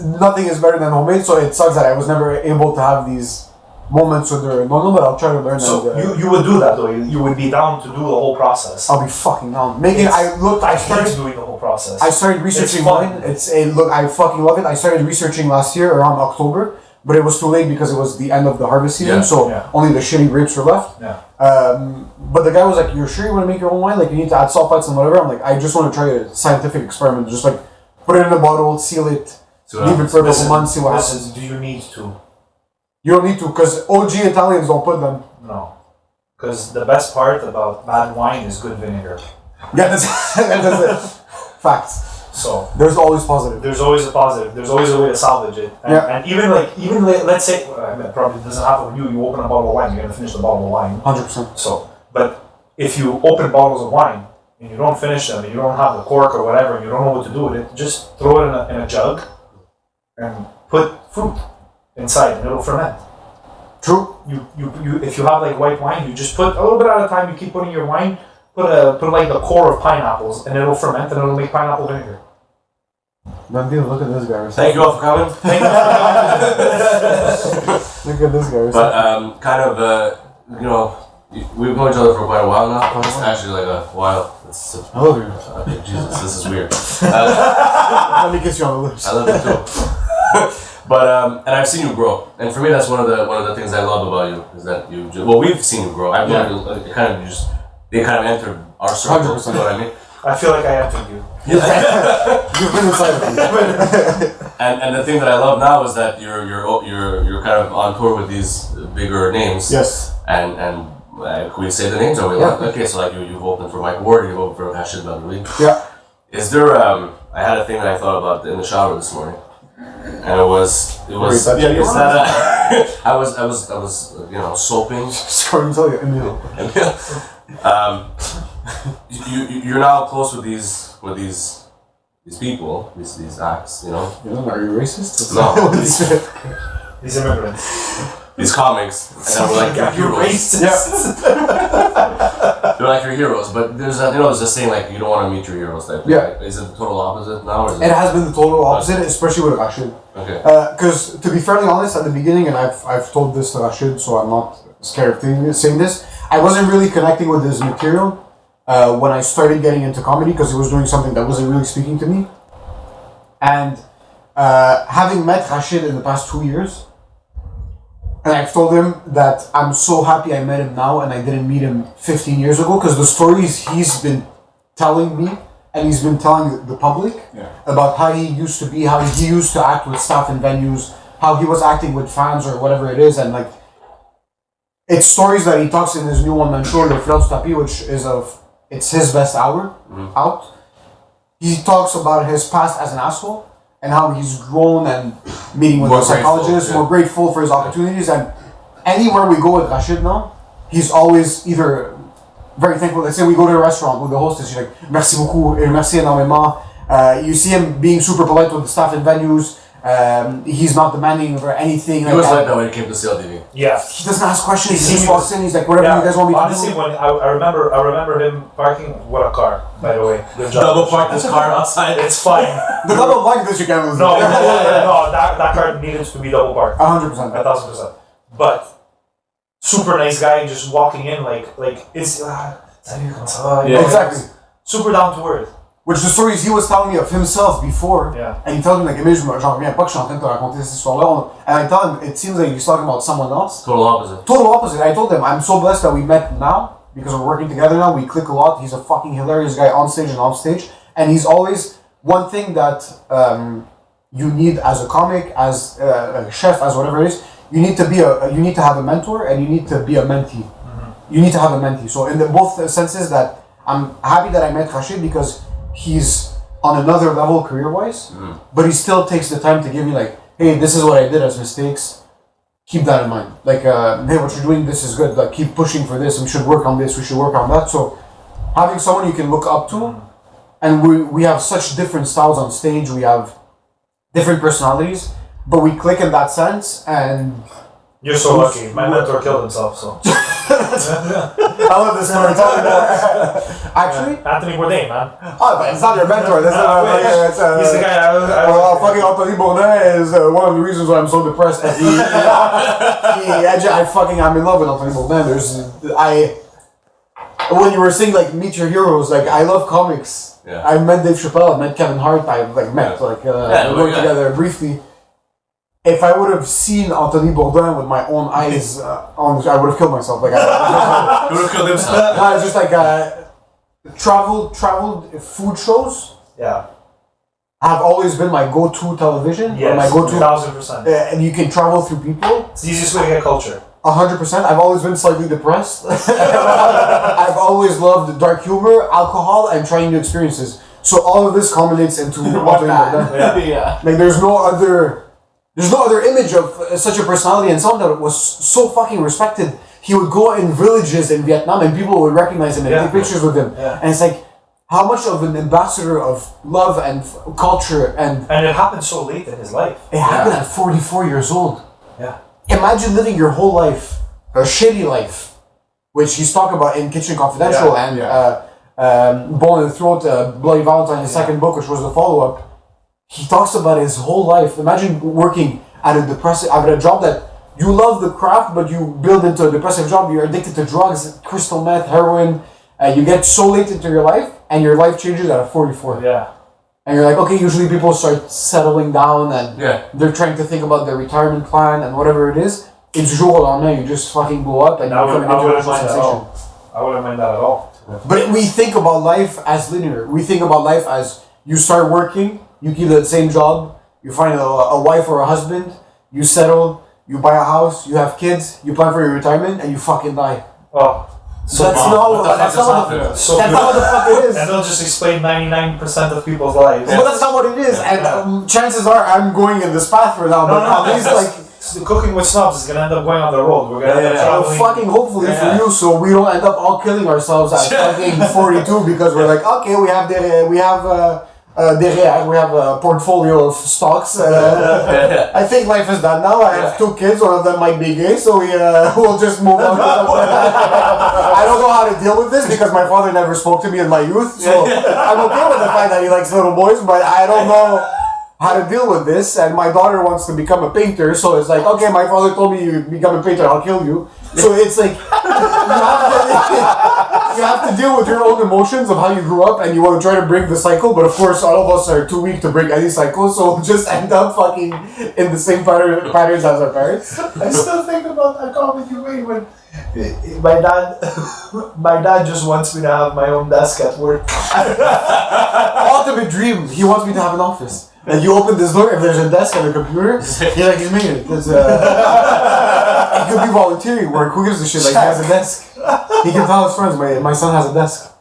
Nothing is better than homemade, so it sucks that I was never able to have these moments with her. No, but I'll try to learn. So you would do that though. You would be down to do the whole process. I'll be fucking down. I started doing the whole process. I started researching It's fun. wine. I fucking love it. I started researching last year around October but it was too late because it was the end of the harvest season, so only the shitty grapes were left. Yeah. But the guy was like, "You're sure you want to make your own wine? Like, you need to add sulfites and whatever." I'm like, "I just want to try a scientific experiment. Just like put it in a bottle, seal it, leave it for a couple months, see what happens." Do you need to? You don't need to, because OG Italians don't put them. No. Because the best part about bad wine is good vinegar. Yeah, that's it. Facts. So there's always positive. There's always a positive. There's always a way to salvage it. And, and even let's say, it probably doesn't happen with you. You open a bottle of wine, you're gonna finish the bottle of wine. 100%. So, but if you open bottles of wine and you don't finish them, and you don't have the cork or whatever, and you don't know what to do with it, just throw it in a jug and put fruit inside, and it'll ferment. True. You if you have like white wine, you just put a little bit at a time. You keep putting your wine. Put like the core of pineapples, and it'll ferment, and it'll make pineapple vinegar. Nandil, look at this guy. Thank you all for coming. Thank you. Look at this guy. But kind of we've known each other for quite a while now. It's actually like a while. I love you. Jesus, this is weird. Let me kiss you on the lips. I love you too. But and I've seen you grow, and for me that's one of the things I love about you is that we've seen you grow. I've known you, they kind of entered our circle. 100%. You know what I mean? I feel like I entered you. You've been inside of me. And the thing that I love now is that you're kind of on tour with these bigger names. Yes. And can we say the names? Are we allowed? Okay, so like you've opened for Mike Ward, you've opened for Rashid Badri. Yeah. Is there I had a thing that I thought about in the shower this morning. And it was I was soaping. Sorry, tell you, Emile. You're now close with these people, these acts, you know. Are you racist? No. These immigrants. These comics, and then we're like your heroes. Racist. Yeah. They're like your heroes, but there's a saying like you don't want to meet your heroes. Like, is it the total opposite now? Or is it has been the total opposite, especially with Rashid. Okay. Because to be fairly honest, at the beginning, and I've told this to Rashid, so I'm not scared of saying this. I wasn't really connecting with his material when I started getting into comedy because he was doing something that wasn't really speaking to me. And having met Rashid in the past 2 years. And I've told him that I'm so happy I met him now and I didn't meet him 15 years ago because the stories he's been telling me and he's been telling the public about how he used to be, how he used to act with staff in venues, how he was acting with fans or whatever it is, and like it's stories that he talks in his new one-man show, Le Fleur du Tapis, which is it's his best hour out. He talks about his past as an asshole. And how he's grown and meeting with the psychologists, more grateful for his opportunities. And anywhere we go with Rashid now, he's always either very thankful. Let's say we go to a restaurant with the hostess, she's like, merci beaucoup, merci énormément. You see him being super polite with the staff in venues. He's not demanding for anything. He was like that when it came to CLTV. Yeah. He doesn't ask questions. He just walks in. He's like, whatever you guys want me to do. Honestly, when I remember him parking. What a car, by the way. Good job. Double park this car outside. It's fine. The double park this you can lose. No, that car needed to be double parked. 100%. 1,000%. But super nice guy, just walking in like it's. Exactly. Super down to earth. Which the stories he was telling me of himself before, and he tells me like, j'en reviens pas que je suis en train de te raconter cette histoire-là. And I tell him, it seems like he's talking about someone else. Total opposite. Total opposite. I told him, I'm so blessed that we met now, because we're working together now, we click a lot. He's a fucking hilarious guy on stage and off stage. And he's always, one thing that you need as a comic, as a chef, as whatever it is, you need to have a mentor and you need to be a mentee. Mm-hmm. You need to have a mentee. So in both senses that I'm happy that I met Rashid because he's on another level career-wise, but he still takes the time to give me like, hey, this is what I did as mistakes. Keep that in mind. Like, hey, what you're doing, this is good. Like, keep pushing for this. We should work on this. We should work on that. So having someone you can look up to, and we have such different styles on stage. We have different personalities, but we click in that sense. And you're so lucky. My mentor killed himself, so. I love this story. Actually, Anthony Bourdain, man. Oh, but it's not your mentor. That's not. He's the guy. Fucking Anthony Bourdain is one of the reasons why I'm so depressed. I'm in love with Anthony Bourdain. When you were saying like meet your heroes, like I love comics. Yeah. I met Dave Chappelle. I met Kevin Hart. I we worked together briefly. if I would have seen Anthony Bourdain with my own eyes, I would have killed myself. Like, You would have killed himself. I just like traveled food shows. Yeah. Have always been my go-to television. Yes. Or my go-to. 1000%. And you can travel through people. It's the easiest way to get culture. 100%. I've always been slightly depressed. I've always loved dark humor, alcohol, and trying new experiences. So all of this culminates into Anthony Bourdain. Yeah. Like there's no other image of such a personality and someone that was so fucking respected. He would go in villages in Vietnam and people would recognize him and take pictures with him. Yeah. And it's like, how much of an ambassador of love and culture and it happened so late in his life. it happened at 44 years old. Yeah. Imagine living your whole life, a shitty life, which he's talking about in Kitchen Confidential and Bone in the Throat, Bloody Valentine, his second book, which was the follow-up. He talks about his whole life. Imagine working at a job that you love the craft, but you build into a depressive job. You're addicted to drugs, crystal meth, heroin. You get so late into your life, and your life changes at 44. Yeah. And you're like, okay, usually people start settling down and Yeah. they're trying to think about their retirement plan and whatever it is. It's jour au lendemain, you just fucking blow up and you become an international sensation. I wouldn't mind that at all. But we think about life as linear. We think about life as you start working, you keep the same job, you find a wife or a husband, you settle, you buy a house, you have kids, you plan for your retirement, and you fucking die. Oh. So that's not what the fuck it is. And they'll just explain 99% of people's lives. But that's not what it is. And chances are I'm going in this path for now. But at least like Cooking with Snobs is gonna end up going on the road. We're gonna end up traveling. fucking hopefully for you, so we don't end up all killing ourselves at fucking 42 because we're like, okay, we have derrière, we have a portfolio of stocks. I think life is done now. I have 2 kids, one of them might be gay, so we'll just move on. I don't know how to deal with this because my father never spoke to me in my youth, so I'm okay with the fact that he likes little boys, but I don't know how to deal with this. And my daughter wants to become a painter, so it's like, okay, my father told me you become a painter, I'll kill you. So it's like you have to deal with your own emotions of how you grew up, and you want to try to break the cycle. But of course, all of us are too weak to break any cycle, so we'll just end up fucking in the same patterns as our parents. I still think about that comment you made when my dad just wants me to have my own desk at work. Ultimate dream. He wants me to have an office. And you open this door, if there's a desk and a computer, he's made it. It could be voluntary work. Who gives a shit? Like, he has a desk. He can tell his friends, my son has a desk.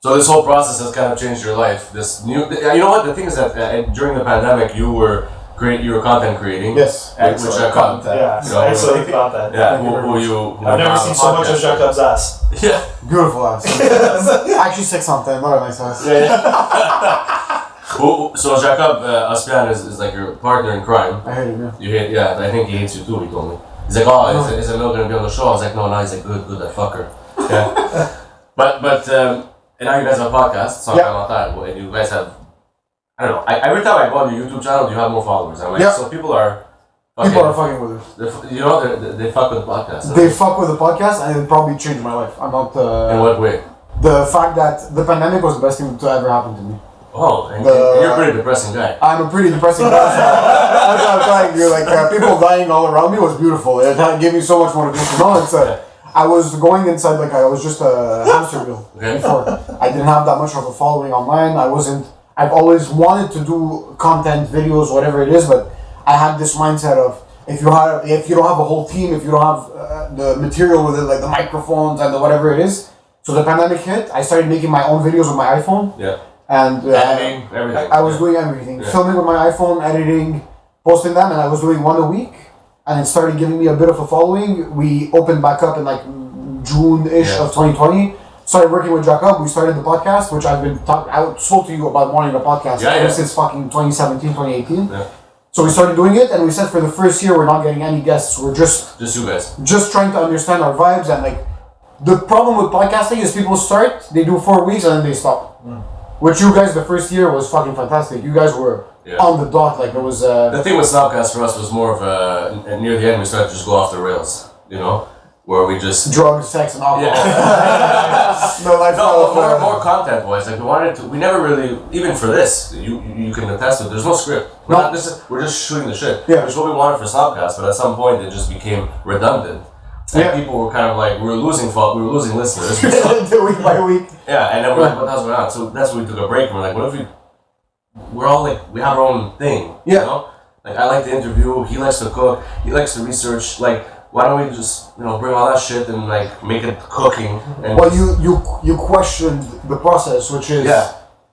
So this whole process has kind of changed your life. You know what? The thing is that during the pandemic, you were content creating. Yes. Which I caught. Yeah, You know, excellent content. Yeah. I've never seen so much of Jacob's ass. Yeah. Beautiful ass. Actually, 6 something, not a nice ass. So Jacob Aspian is like your partner in crime. I hate him, yeah. You hate, yeah. I think he hates you too. He told me. He's like, oh, is Emile gonna be on the show? I was like, no. He's like, good, that fucker. Yeah. but and now you guys have a podcast. Talking about that, and you guys have. I don't know. Every time I go on your YouTube channel, you have more followers. I'm like, so people are. People are fucking with us. You know, they fuck with the podcast. They fuck with the podcast, and it probably changed my life. I'm not. In what way? The fact that the pandemic was the best thing to ever happen to me. Oh, and you're a pretty depressing guy. I'm a pretty depressing guy. That's what I'm telling you. Like people dying all around me was beautiful. It gave me so much motivation. No, it's I was going inside like I was just a hamster wheel before. I didn't have that much of a following online. I've always wanted to do content, videos, whatever it is, but I had this mindset of if you don't have a whole team, if you don't have the material with it, like the microphones and the whatever it is. So the pandemic hit. I started making my own videos with my iPhone. Yeah. And editing, everything. I was doing everything. Yeah. Filming with my iPhone, editing, posting them, and I was doing one a week. And it started giving me a bit of a following. We opened back up in like June-ish of 2020. Started working with Jacob. We started the podcast, which I spoke to you about wanting a podcast ever since fucking 2017, 2018. Yeah. So we started doing it, and we said for the first year we're not getting any guests. We're just you guys. Just trying to understand our vibes. And like the problem with podcasting is people start, they do 4 weeks, and then they stop. Which you guys, the first year was fucking fantastic. You guys were on the dot, like it was. The thing with Snobcast for us was more of near the end we started to just go off the rails, you know. where we just drugs, sex, and alcohol. yeah. No lifestyle. No, more content wise. Like we never really, even for this, you can attest to it. There's no script. We're just shooting the shit. Yeah. Which is what we wanted for Snobcast, but at some point it just became redundant. And people were kind of like, we were losing listeners. Week by week. Yeah, and then we're like, what the hell's going on? So that's when we took a break. And we're like, what if we're all like, we have our own thing. Yeah. You know? Like, I like to interview, he likes to cook, he likes to research. Like, why don't we just, bring all that shit and like make it cooking? And Well, you questioned the process, which is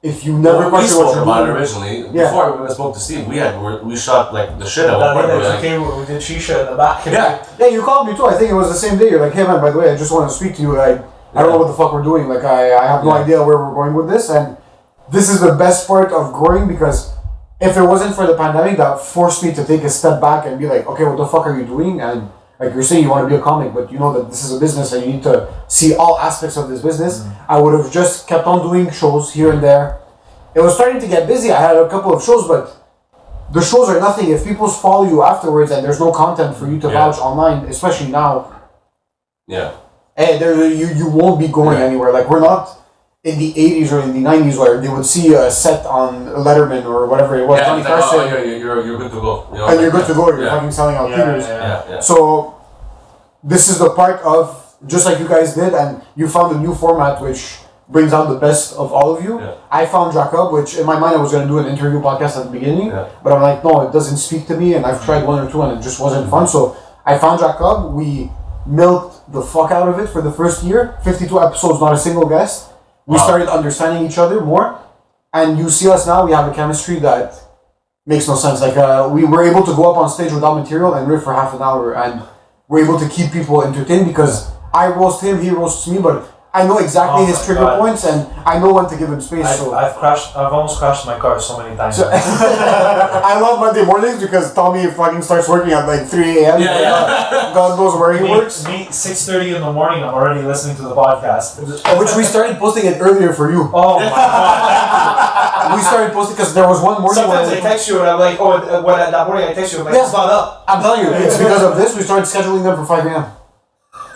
if you never we question spoke what you're about it doing. originally. Yeah. Before we spoke to Steve, we shot like the shit out of it. We did shisha in the back. Yeah, you called me too. I think it was the same day. You're like, hey man, by the way, I just wanted to speak to you. I don't know what the fuck we're doing. Like, I have no idea where we're going with this. And this is the best part of growing, because if it wasn't for the pandemic, that forced me to take a step back and be like, okay, what the fuck are you doing? And like you're saying, you want to be a comic, but you know that this is a business and you need to see all aspects of this business. I would have just kept on doing shows here and there. It was starting to get busy. I had a couple of shows, but the shows are nothing. If people follow you afterwards and there's no content for you to vouch online, especially now, you won't be going anywhere. Like, we're not in the 80s or in the 90s where they would see a set on Letterman or whatever it was. Yeah, Johnny it's like, Carson, you're good to go. and you're good to go. You're fucking selling out theaters. Yeah. So this is the part of, just like you guys did, and you found a new format which brings out the best of all of you. Yeah. I found Jacob, which in my mind I was going to do an interview podcast at the beginning, but I'm like, no, it doesn't speak to me, and I've tried one or two and it just wasn't fun. So I found Jacob. We milked the fuck out of it for the first year. 52 episodes, not a single guest. We started understanding each other more, and you see us now, we have a chemistry that makes no sense. Like, we were able to go up on stage without material and riff for half an hour, and we're able to keep people entertained because I roast him, he roasts me, but I know exactly his trigger points, and I know when to give him space. I've almost crashed my car so many times. I love Monday mornings because Tommy fucking starts working at like 3 a.m. God knows where he works. Me, 6:30 in the morning, I'm already listening to the podcast. Which we started posting it earlier for you. Oh my god. We started posting because there was one morning Sometimes I text you and I'm like, that morning I text you, I'm like, it's not up. I'm telling you, it's because of this we started scheduling them for 5 a.m.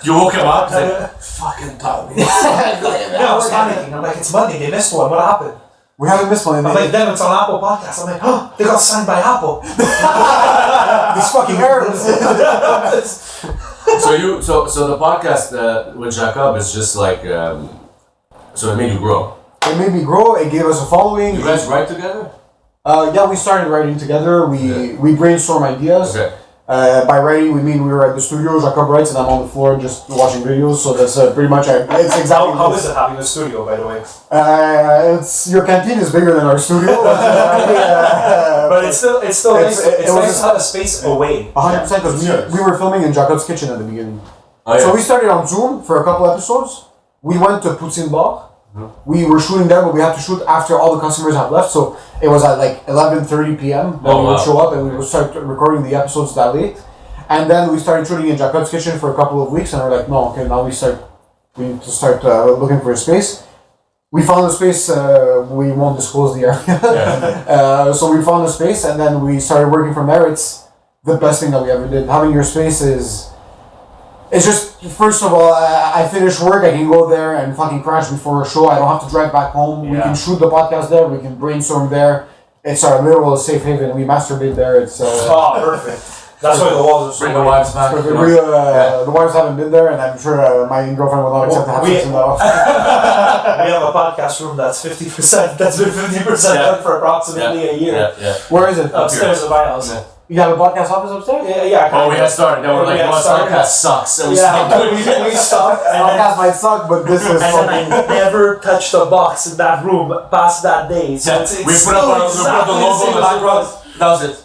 You woke him up, he's like, fucking Tommy. I was panicking. I'm like, it's Monday, they missed one. What happened? We haven't missed one. I'm like, then it's on Apple Podcasts. I'm like, oh, they got signed by Apple. These fucking Arabs. So the podcast with Jacob is just like, so it made you grow. It made me grow. It gave us a following. You guys write together? We started writing together. We brainstorm ideas. Okay. By writing, we mean we were at the studio. Jacob writes, and I'm on the floor just watching videos. So that's pretty much it. It's exactly. How is it having a studio, by the way? It's your canteen is bigger than our studio. But it's still nice. It's nice to have a space away. 100% because we were filming in Jacob's kitchen at the beginning. Oh, yeah. So we started on Zoom for a couple episodes. We went to Poutine Bar. We were shooting there, but we had to shoot after all the customers had left. So it was at like 11:30 p.m. that we would show up and we would start recording the episodes that late. And then we started shooting in Jacob's kitchen for a couple of weeks, and we're like, no, okay, now we need to start looking for a space. We found a space. We won't disclose the area. So we found a space, and then we started working from there. It's the best thing that we ever did. Having your space is. It's just, first of all, I finish work, I can go there and fucking crash before a show. I don't have to drive back home. We can shoot the podcast there, we can brainstorm there. It's our literal safe haven. We masturbate there. It's perfect. That's why the walls are so Bring the wives back. The wives haven't been there, and I'm sure my girlfriend will not accept to have sex in the office. We have a podcast room that's 50%. That's been 50% done for approximately a year. Where is it? Upstairs at my house. You have a podcast office upstairs? Yeah. Oh, we had started. Then we're like, podcast sucks. And we stopped. We stopped. Podcast might suck, but this is fucking. I never touched a box in that room past that day. So it's we put up the logo. That was it.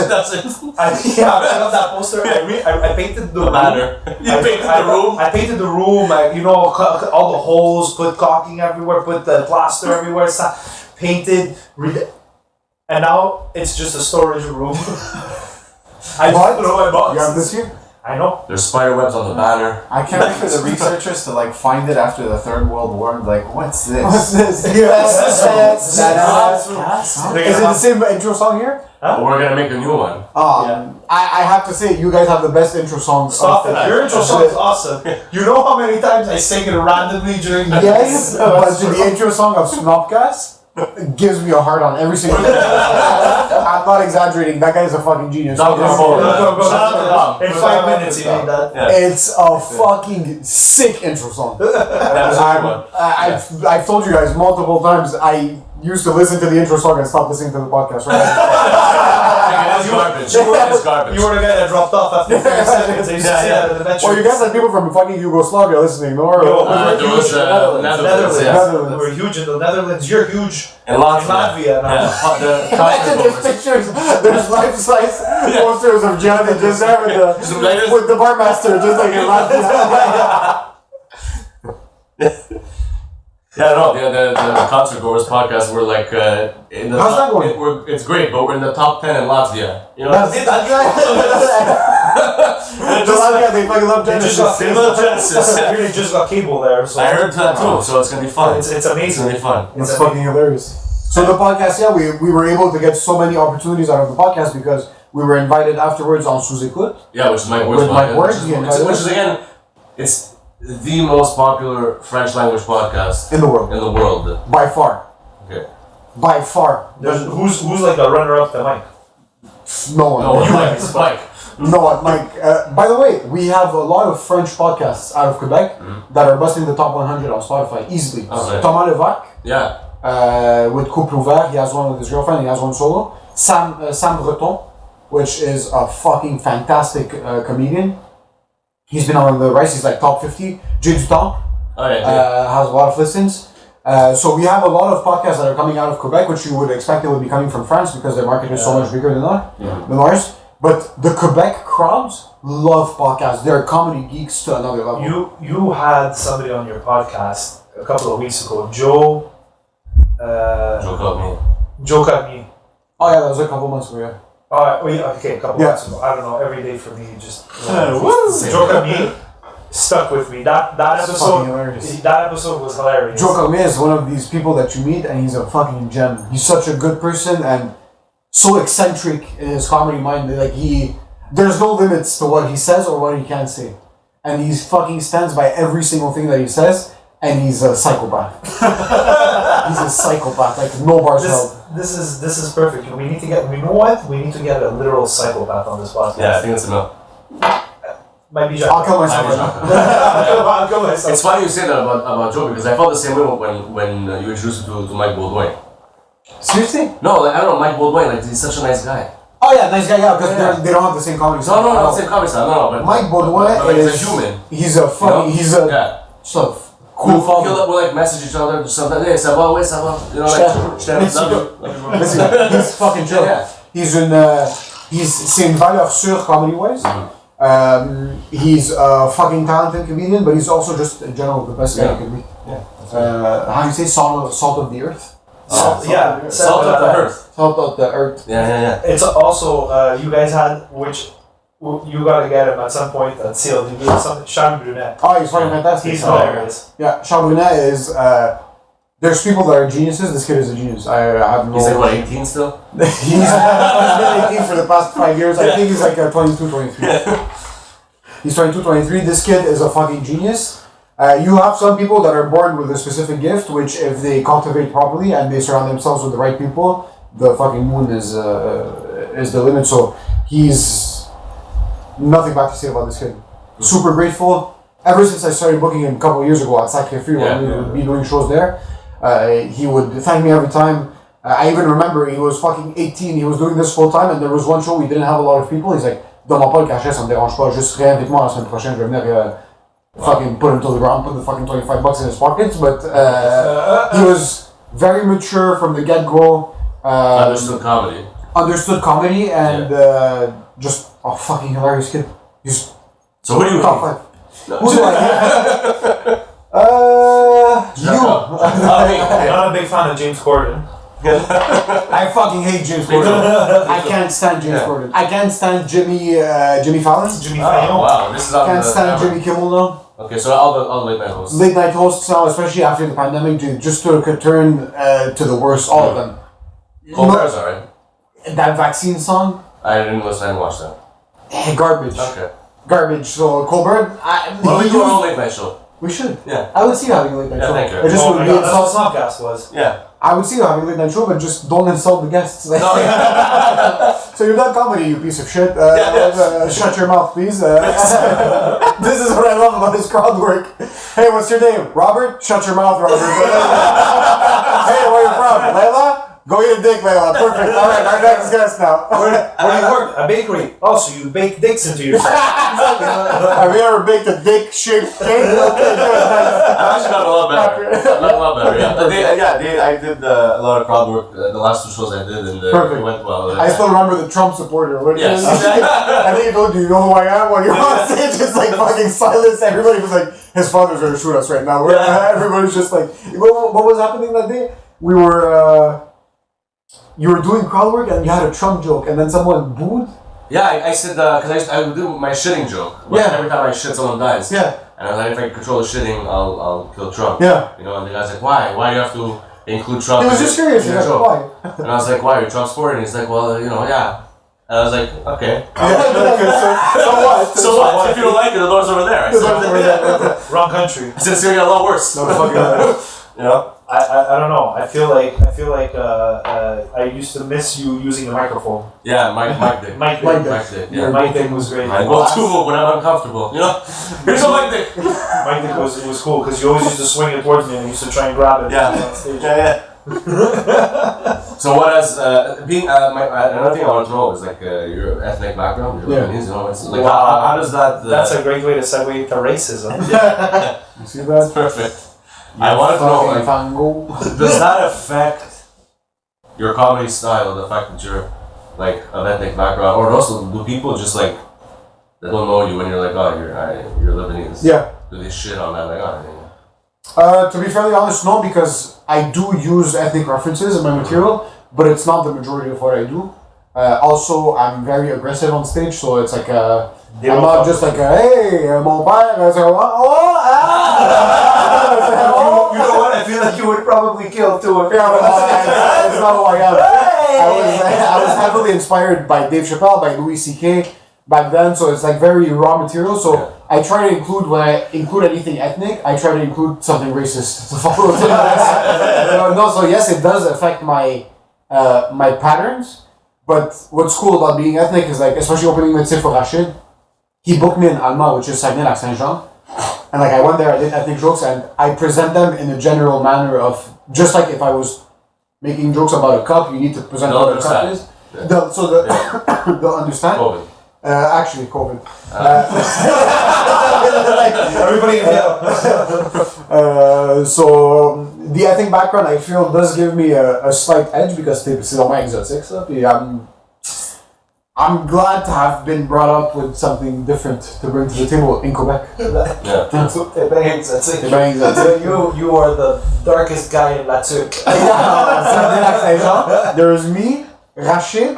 That's it. I put up that poster. I painted the ladder. You painted the room. I painted the room. All the holes. Put caulking everywhere. Put the plaster everywhere. Painted. And now it's just a storage room. I just throw my box. You have this here? I know. There's spider webs on the banner. I can't wait for the researchers to like find it after the Third World War and like, what's this? What's this? Is it the same intro song here? But we're gonna make a new one. I have to say, you guys have the best intro song. Stop it. Your intro song is awesome. You know how many times I sing it randomly during the Yes, but the intro song of Snobcast gives me a heart on every single time. I'm not exaggerating. That guy is a fucking genius. Go. In 5 minutes, he made that. Yeah. It's a fucking sick intro song. I've told you guys multiple times. I used to listen to the intro song and stop listening to the podcast. Right? It's garbage. It's garbage. You were the guy that dropped off after 30 seconds. I used to say that at the bench. Well, you guys had people from fucking Yugoslavia listening, no? There was Netherlands. Netherlands. We're huge in the Netherlands. You're huge In Latvia now. Imagine there's pictures. There's life-size posters of John and just there with the barmaster, just like in Latvia. Yeah, no, the Concert Goers podcast, we're like, in the How's that going? It's great, but we're in the top 10 in Latvia. You know, That's Latvia, they fucking love Genesis. They love Genesis. Really just got cable there. So I heard that too, so it's gonna be fun. It's It's amazing. gonna be fun. It's fucking hilarious. So the podcast, yeah, we were able to get so many opportunities out of the podcast because we were invited afterwards on Sous-Écoute. Yeah, which is Mike Ward's With Mike podcast. Ward, Which is again, it's the most popular French language podcast In the world. In the world. By far. Okay. By far. Who's like the runner-up to Mike? No one. No, Mike. Mike. No one, Mike. By the way, we have a lot of French podcasts out of Quebec that are busting the top 100 on Spotify easily. Oh, right. Thomas Levac, Yeah. with Couple Ouvert, he has one with his girlfriend, he has one solo. Sam Breton, which is a fucking fantastic comedian. He's been on the rise, he's like top 50. Jay Dutemps Oh, yeah. has a lot of listens. So we have a lot of podcasts that are coming out of Quebec, which you would expect they would be coming from France because their market is so much bigger than ours. But the Quebec crowds love podcasts. They're comedy geeks to another level. You had somebody on your podcast a couple of weeks ago, Joe. Joke about me. Joe Carnier. Oh yeah, that was a couple months ago, yeah. Okay, a couple months ago. I don't know. Every day for me, just Joe Carnier stuck with me. That fucking hilarious. episode was hilarious. Joe Carmier is one of these people that you meet and he's a fucking gem. He's such a good person and so eccentric in his comedy mind that there's no limits to what he says or what he can say. And he fucking stands by every single thing that he says and he's a psychopath. He's a psychopath, like no bars held. This is perfect. We need to get. We know what? We need to get a literal psychopath on this podcast. Yeah, I think it's enough. Might be. I'll kill myself right now. I'll kill myself. It's funny you say that about Joe because I felt the same way when you introduced me to Mike Baudouin. Seriously? No, like I don't know, Mike Baudouin, like he's such a nice guy. Oh yeah, nice guy, yeah, because they don't have the same comedy style. No, not the same comedy style, no, but Mike Baudouin but is he's a human. He's a fucking, You know? he's a Yeah. cool father. We'll like message each other sometimes. Hey, ça va, ouais, ça va. You know, like, Listen, he's fucking chill. Yeah. C'est une valeur sûre comedy-wise. He's a fucking talented comedian, but he's also just in general the best guy you can meet. Yeah. How do you say salt of the earth? Salt of the earth. Salt of the earth. Yeah. It's also you guys had which you gotta get him at some point at CLDB. Something Sean Brunet. Oh, he's fucking fantastic. He's hilarious. Yeah, Sean Brunet is. There's people that are geniuses. This kid is a genius. I have no. He's like what, 18 still? He's been 18 for the past 5 years. I think he's like 22, 23. He's 22, 23. This kid is a fucking genius. You have some people that are born with a specific gift, which if they cultivate properly and they surround themselves with the right people, the fucking moon is the limit. So he's nothing bad to say about this kid. Super grateful. Ever since I started booking him a couple of years ago at Sacré Free, when we would be doing shows there, he would thank me every time. I even remember he was fucking 18, he was doing this full time, and there was one show we didn't have a lot of people. He's like, donne-moi pas le cachet, ça me dérange pas, juste rien avec moi la semaine prochaine, je vais venir fucking put him to the ground, put the fucking $25 in his pockets. But he was very mature from the get-go. Understood comedy. And just a fucking hilarious kid. He's so who do you top 5. Who do I hate? You. I'm not a big fan of James Corden. I fucking hate James Corden. I can't stand James Corden. I can't stand Jimmy Fallon. Jimmy Fallon. Wow, this is on Can't the stand camera. Jimmy Kimmel now. Okay, so all the late night hosts. Late night hosts now, especially after the pandemic, just took a turn to the worst. All of them. Colbert's alright. That vaccine song, I didn't listen and watch that. garbage. Okay. Garbage. So Colbert, Well, we do our own late night show. we should. Yeah. I would see you having a late night Yeah, show. thank you. It just Oh would my be god, that's what insult. Snobcast was. Yeah. I would see you having a late night show, but just don't insult the guests. Like, No, yeah. so you're done comedy, you piece of shit. Yeah. Shut your mouth, please. This is what I love about his crowd work. Hey, what's your name? Robert? Shut your mouth, Robert. Hey, where you from? Layla? Go eat a dick, Layla. Perfect. All right, our next guest now. Where do you work? A bakery. Oh, so you bake dicks into yourself. Have you ever baked a dick-shaped cake? Okay, good. I've actually gotten a lot better. I've gotten a lot better, yeah. I did a lot of crowd work. The last two shows I did, and Perfect. it went well. I still remember the Trump supporter. When Yes. I think he told you know who I am when you're on stage. It's like fucking silence. Everybody was like, his father's gonna shoot us right now. Everybody's just like, what was happening that day? We were, you were doing crowd work and you had a Trump joke and then someone booed. Yeah, I said, because I would do my shitting joke. But Yeah. every time I shit, someone dies. Yeah. And I was like, if I control the shitting, I'll kill Trump. Yeah. You know, and the guy's like, why? Why do you have to include Trump? He was just curious. in He's your like, joke? why? And I was like, why? You're Trump supporter? And he's like, well, you know, yeah. And I was like, okay. So what? So what? If you don't like it, the door's over there. I said, Wrong country. I said it's gonna get a lot worse. No, fucking You know? I don't know. I feel like I used to miss you using the microphone. Yeah, Mike did. Mike Mike Dick. Dick. Mike did. Yeah. Yeah. Mike Dick was great. I go to when I'm uncomfortable. You know? Here's a Mike Dick. Mike Dick was cool because you always used to swing it towards me and I used to try and grab it Yeah. on stage. Yeah. So what has being another thing I want to know is like your ethnic background, your Yeah. Lebanese, you know, it's like Wow. how does that? That's a great way to segue to racism. You see that? perfect. I wanted to know, Fucking like, fango. does that affect your comedy style? The fact that you're like of ethnic background, or also do people just like that don't know you when you're like, oh, you're Lebanese? Yeah. Do they shit on that? Like, oh, To be fairly honest, no, because I do use ethnic references in my material, but it's not the majority of what I do. Also, I'm very aggressive on stage, so it's like They I'm don't not fuck just with like hey, mon père, it's like, You know what? I feel like you would probably kill too. If yeah, but it's not who I am. I was heavily inspired by Dave Chappelle, by Louis C.K. back then, so it's like very raw material. So Yeah. I try to include, when I include anything ethnic, I try to include something racist to follow. No, so yes, it does affect my my patterns. But what's cool about being ethnic is like, especially opening Médecin for Rachid, he booked me in Allemand, which is Saguenay-Lac-Saint-Jean. And like I went there, I did ethnic jokes, and I present them in a general manner of, just like if I was making jokes about a cup, you need to present They'll what a cup understand. is. Yeah. They'll understand. COVID. Actually, COVID. Everybody inhale. So the ethnic background, I feel, does give me a slight edge because c'est vraiment exotique ça. Puis I'm glad to have been brought up with something different to bring to the table in Quebec. Yeah. It bangs. That's it. C'est bien exotique. You are the darkest guy in La Tuque. Saguenay-Lac-Saint-Jean. There's me, Rachid,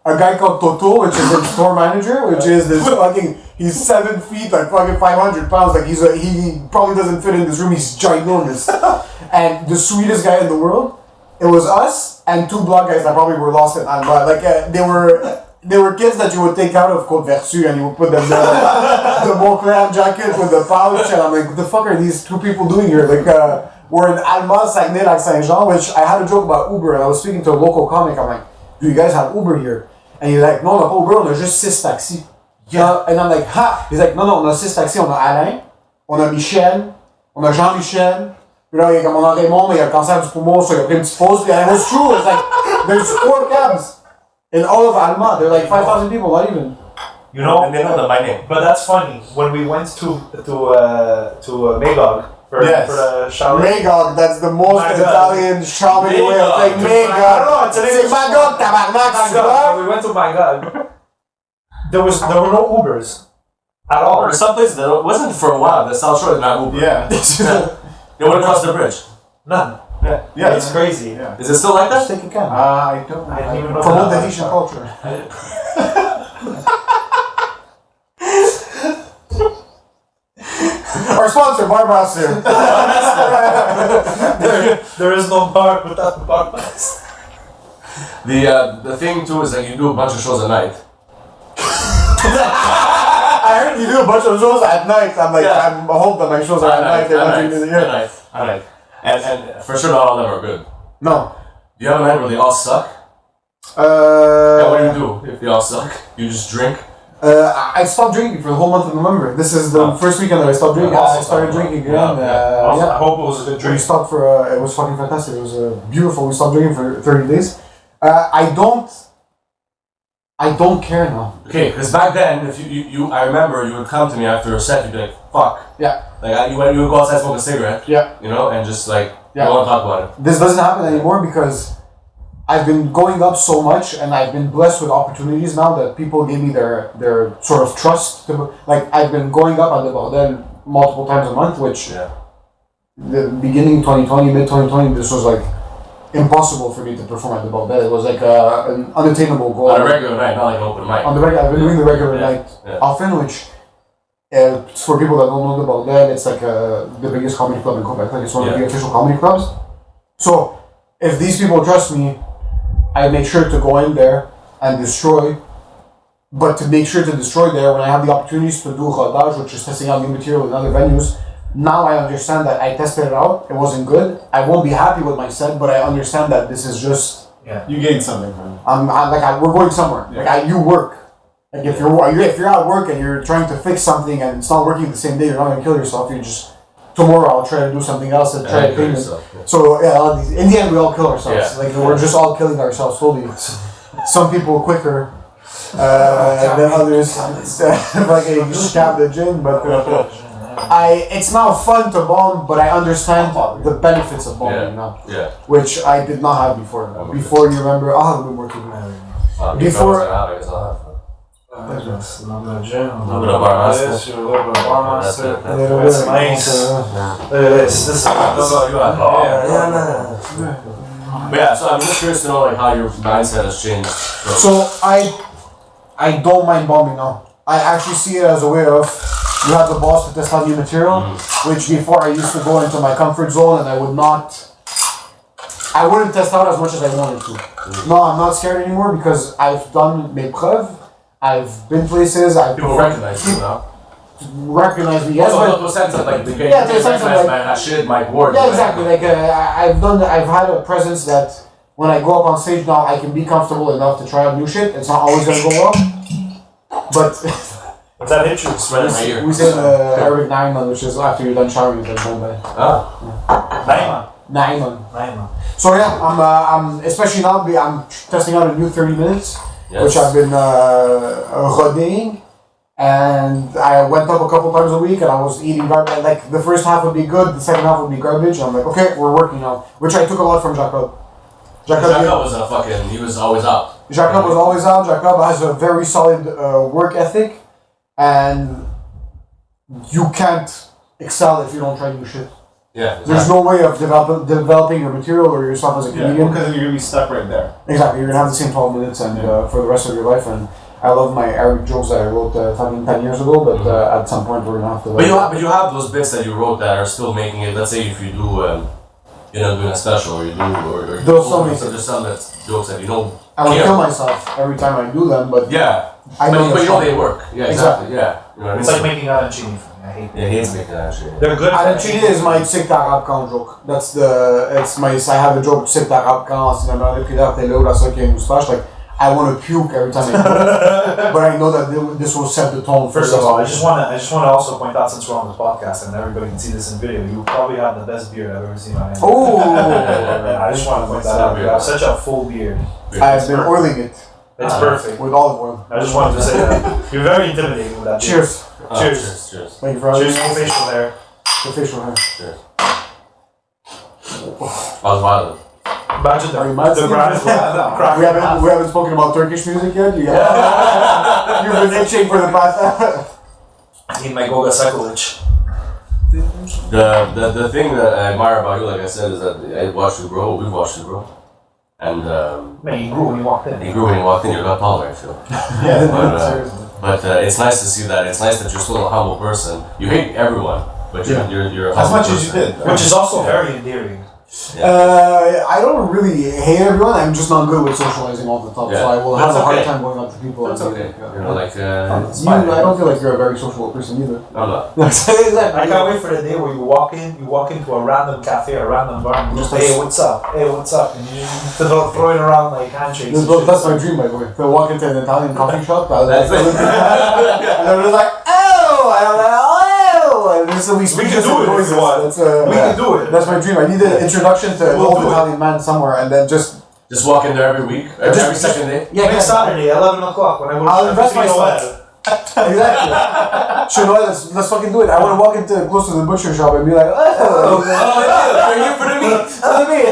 a guy called Toto, which is a store manager, which is this fucking, he's 7 feet, like fucking 500 pounds, like he probably doesn't fit in this room, he's ginormous. And the sweetest guy in the world, it was us and two black guys that probably were lost in Alba. Like they were kids that you would take out of Côte Vertu and you would put them there, the Montclair jacket with the pouch, and I'm like, what the fuck are these two people doing here? Like, we're in Alma, Saguenay-Lac-Saint-Jean, which I had a joke about Uber, and I was speaking to a local comic, I'm like, do you guys have Uber here? And he's like, non, on n'a pas Uber, on a juste 6 taxis. Yeah. And I'm like, ha! He's like, non, on a 6 taxis, on a Alain, on a Michel, on a Jean-Michel, puis là, il y a comme on a Raymond, mais il a le cancer du poumon, so il a pris une petite pause, puis it was true, it's like, there's 4 cabs in all of Alma, they're like 5,000 people, not even. You know, And they know them by name. but that's funny. When we went to Magog for the shower. Magog, that's the most Magog. Italian shaman way of saying I Magog. don't know, it's an C'est English Magog, tabarnak, tu vois? Magog. When we went to Magog. There were no Ubers at all. Or some places that wasn't for a while. The South Shore did not Uber. Yeah. They went across the bridge. None. Yeah, It's crazy. Yeah. Is it still like Just that? take a can. I don't. I didn't even know Promote the that. Haitian culture. Our sponsor, Bar Master. There is no bar without the bar master. The thing too is that you do a bunch of shows at night. I heard you do a bunch of shows at night. I'm like, Yeah. I hope that my shows are at night. They're not during the year. At night. And for sure not all of them are good. No. Do you have a night where they all suck? And what do you do if they all suck? You just drink? I stopped drinking for the whole month of November. This is the first weekend that I stopped drinking. I started drinking again. I hope it was a good We drink. stopped for, it was fucking fantastic. It was beautiful. We stopped drinking for 30 days. I don't care now. Okay, because back then, if you I remember you would come to me after a set, you'd be like, fuck. Yeah. Like, you would go outside, smoke a cigarette, Yeah. you know, and just like, Yeah. don't want to talk about it. This doesn't happen anymore because I've been going up so much and I've been blessed with opportunities now that people give me their sort of trust. Like, I've been going up at the bordel multiple times a month, which Yeah. the beginning 2020, mid 2020, this was like impossible for me to perform at the bordel. It was like an unattainable goal. On a regular night, not like an open mic. On the regular, I've been doing the regular Yeah. night Yeah. often, which for people that don't know the bordel, it's like the biggest comedy club in Quebec. Like, it's one of the Yeah. official comedy clubs. So if these people trust me, I make sure to go in there and destroy. But to make sure to destroy there, when I have the opportunities to do rodage, which is testing out new material in other venues, now I understand that I tested it out, it wasn't good. I won't be happy with my set, but I understand that this is just, You gain something from it. we're going somewhere. Like, you work. Like, if you're at work and you're trying to fix something and it's not working the same day, you're not gonna kill yourself. You just, tomorrow I'll try to do something else and try to clean it. So in the end we all kill ourselves. Yeah. Like, we're just all killing ourselves slowly. Some people quicker than others. Like a scab the gin, but it's now fun to bomb, but I understand the benefits of bombing now, Yeah. which I did not have before. Before, you remember, I'll have a bit more to do. Before- I guess I'll have. A little bit of gin, a little bit of bar master. this, a little bit of bar master. That's Yeah, That's nice. Look at this. This is But yeah, so I'm just curious to know like how your mindset has changed. So I don't mind bombing now. I actually see it as a way of, you have the balls to test out new material, which before I used to go into my comfort zone and I wouldn't test out as much as I wanted to. No, I'm not scared anymore because I've done mes preuves, I've been places, People recognize you now. recognize me. Yes, Also, but to a sense of like the game. Yeah, to a sense of, recognized like- by that shit, Mike Ward. yeah, exactly. Like I've had a presence that when I go up on stage now, I can be comfortable enough to try out new shit. It's not always gonna go well, but. What's that hit you? Spread in my ear. We say the Arabic Naiman, which is after you're done showering, then go back. Naiman. So yeah, I'm especially now. I'm testing out a new 30 minutes, which I've been rodeing, and I went up a couple times a week, and I was eating garbage. Like, the first half would be good, the second half would be garbage. And I'm like, okay, we're working now, which I took a lot from Jacob. Jacob was a fucking. He was always up. Jacob was always out. Jacob has a very solid work ethic, and you can't excel if you don't try new shit. Yeah. There's no way of developing your material or yourself as a Yeah, comedian. because you're gonna be stuck right there. Exactly, you're gonna have the same 12 minutes and for the rest of your life. And I love my Arabic jokes that I wrote fucking 10 years ago, but at some point we're gonna have to. But you have those bits that you wrote that are still making it. Let's say if you do, doing a special or you do or Those some make there's some that's jokes that you know. I would kill myself every time I do them, but Yeah. I know but you know that's they work. Yeah, exactly. Yeah. You know what I It's mean? like making arancini for me. I hate Yeah, he is making that shit. They're good. Arancini is my sick Arab quand joke. I have a joke sick Arab quand c'est la merde de Pilar t'es là ou la seule qui a une moustache. Like, I want to puke every time I do it, but I know that this will set the tone. First of all, I just want to also point out, since we're on this podcast and everybody can see this in video, you probably have the best beard I've ever seen on anyone. Oh, I just want to point that out. You have such a full beard. I've been oiling it It's perfect. with olive oil. I just wanted to say that. You're very intimidating with that beard. Cheers. Cheers. Cheers. Thank you for having Cheers me. to facial hair. The facial hair. Cheers. I was violent. Imagine Are you the mad, Steve? grind. We haven't spoken about Turkish music yet. You've been itching for the past. I need my Goga Sekulic. The thing that I admire about you, like I said, is that I watched you grow. We've watched you grow, and Man, you grew when you walked in. you grew when you walked in. You got taller, I feel. But it's nice to see that. It's nice that you're still a humble person. You hate everyone, but you're a As humble much as person. you did. Which is also very endearing. I don't really hate everyone. I'm just not good with socializing all the time, so I will have a hard time going up to people. That's and okay. being like, You know, like I don't feel like you're a very sociable person either. I'm not. I can't wait for the day where you walk into a random cafe, a random bar, and you just, hey, what's up? Hey, what's up? And you throwing around like handshakes. That's my dream, by the way. To walk into an Italian coffee shop, and That's it. I'm just like, oh, and I'm like, oh, and this we speak can do it if you want. We can do it. That's my dream. I need an introduction to an old Italian man somewhere, and then just walk in there every week, every second day. Next Saturday, 11 o'clock, when I go I'll to invest myself. Noel. Exactly. Sure, no, let's fucking do it. I want to walk into close to the butcher shop and be like, oh, We're here for the meat. let me.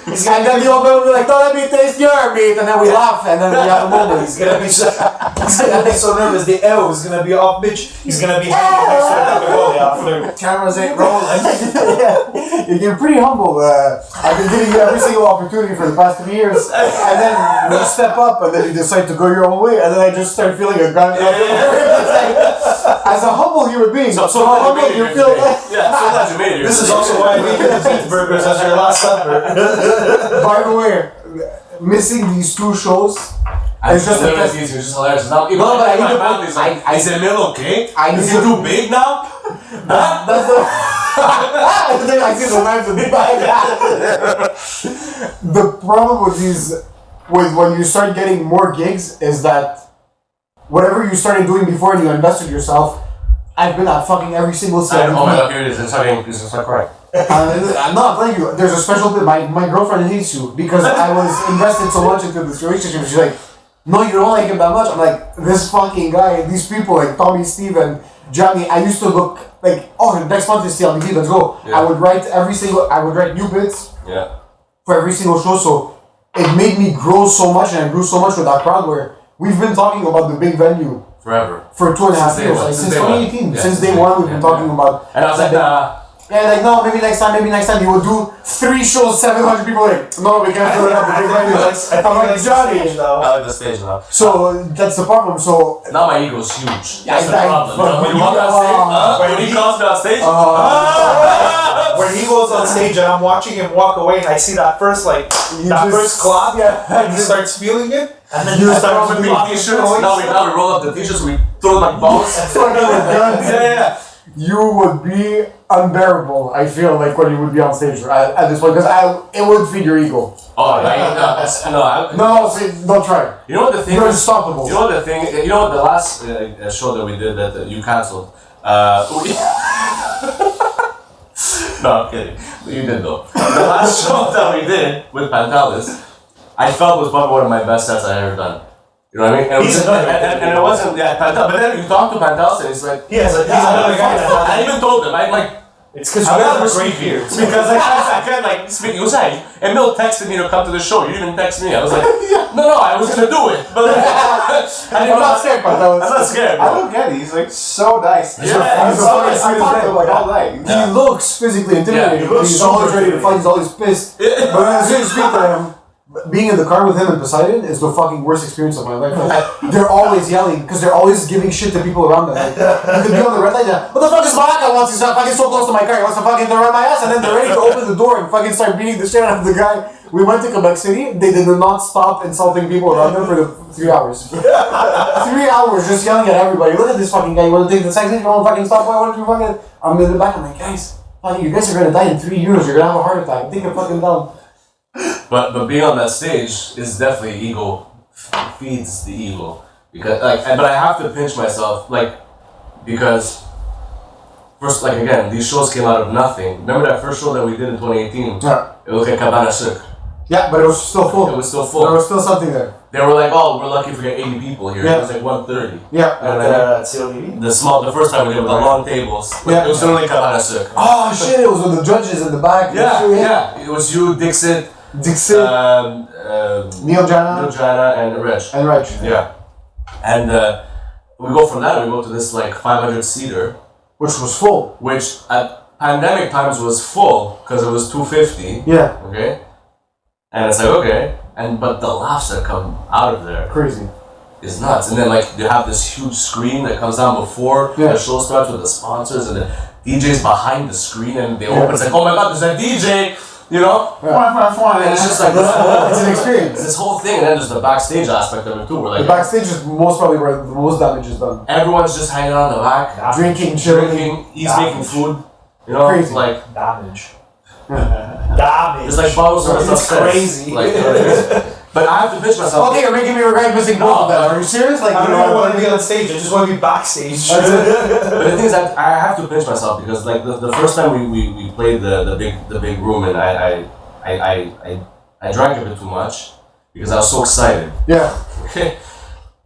And then the old man will be like, don't let me taste your meat, and then we laugh, and then we have a moment. He's gonna be so nervous. The L is gonna be off, bitch. He's gonna be hanging next to the wall after. Cameras ain't rolling. Yeah, you're pretty humble. I've been giving you every single opportunity for the past 3 years, and then you step up, and then you decide to go your own way, and then I just start feeling a gun. As a humble human being, So humble you feel. Yeah, so glad you made it. This is also why I made the Beet Burgers as your last supper. By the way, missing these 2 shows. It's just it's just hilarious. Now, even No, but I my need to- family's like, is Emile okay? I need Is he to- too big now? That's the. Then I see the lines in the back. The problem with these, when you start getting more gigs, is that whatever you started doing before and you invested yourself, I've been at fucking every single set. Oh my god, here it is. It's not correct. I'm not telling you. There's a special bit. My girlfriend hates you because I was invested so much into this relationship. She's like, no, you don't like him that much. I'm like, this fucking guy, these people like Tommy, Steve, and Johnny. I used to look like, oh, next month is TLDV, let's go. Yeah. I would write new bits Yeah. for every single show. So it made me grow so much, and I grew so much with that crowd. Where we've been talking about the big venue Forever. for 2.5 Since day years, one. like Since since day one. 2018. Yeah, Since day one, we've been talking about. And I was like, nah. Yeah, like, no, maybe next time. You would do 3 shows, 700 people. Like, no, we can't do it at the big venue. I'm like, Johnny. I like the stage now. So that's the problem. So Now my ego is huge. Yeah, That's the problem. When you walk on stage, when he calls me on stage, When he goes on stage and I'm watching him walk away and I see that first first clap, and he starts feeling it, and then you start with with the t-shirts. Now we roll up the t-shirts, we throw them like balls. Yeah. you would be unbearable. I feel like when you would be on stage at this point, because it would feed your ego. Oh, No, see, don't try. You know what the thing You're is? unstoppable. You know what the thing? You know what the last show that we did that you cancelled? No, I'm kidding. You did though. The last show that we did with Pantelis, I felt was probably one of my best sets I ever done. You know what I mean? And it wasn't Pantelis, but then you talk to Pantelis and it's like he's another guy. I even told him I'm It's because you have a great beard. because I can't like speak. It was like Emile texted me to come to the show. You didn't text me. I was like, no, I was gonna do it, but I'm not scared, but I'm not scared. I Bro. don't get it. He's like so nice. Yeah, he's he's so so nice. I I talked to him like all night. he looks physically intimidating. Yeah, he looks He's always super ready to fight. He's always pissed. But as soon as you speak to him, being in the car with him and Poseidon is the fucking worst experience of my life. They're always yelling because they're always giving shit to people around them. Like, you could be on the red light. What the fuck is Baka wants? He's fucking so close to my car. He wants to fucking run my ass, and then they're ready to open the door and fucking start beating the shit out of the guy. We went to Quebec City. They did not stop insulting people around them for the 3 hours. 3 hours just yelling at everybody. Look at this fucking guy. You want to take the sex? You want to fucking stop? Why don't you fucking? I'm in the back. I'm like, guys, fucking, you guys are gonna die in 3 years. You're gonna have a heart attack. Take it fucking down. But being on that stage is definitely ego, feeds the ego because but I have to pinch myself because first again these shows came out of nothing. Remember that first show that we did in 2018? Yeah. It was like Cabana Souk. Yeah, but it was still full. It was still There full. was still something there. They were like, oh, we're lucky if we get 80 people here. Yeah. It was like 130. Yeah. CLDV? The first time we did it with the long tables. Yeah. It was only Cabana Souk. Oh shit! It was with the judges in the back. Yeah. It was you, Dixit, Dixon, Neil Jana, and Reg. and Reg. Yeah. And we go from that and we go to this 500 seater Which was full. which at pandemic times was full because it was 250. Yeah. Okay, and it's like okay, but the laughs that come out of there Crazy. is nuts. And then like you have this huge screen that comes down before the show starts with the sponsors, and the DJ's behind the screen, and they open. It's like, oh my god, there's a DJ, you know? And it's just like It's an experience. this whole thing, and then there's the backstage aspect of it too, where The like backstage is most probably where the most damage is done. everyone's just hanging out in the back, Drinking, chilling. drinking, he's making food, you know? Crazy. Like Damage. Damage. it's like bottles of It's crazy. Like, you know what I mean? But I have to pitch myself. Okay, you're making me regret missing both of them. Are you serious? Like, I you don't know, even want to be on stage. I just want to be backstage. But the thing is that I have to pinch myself because like the first time we played the big room, and I drank a bit too much because I was so excited. yeah, Okay.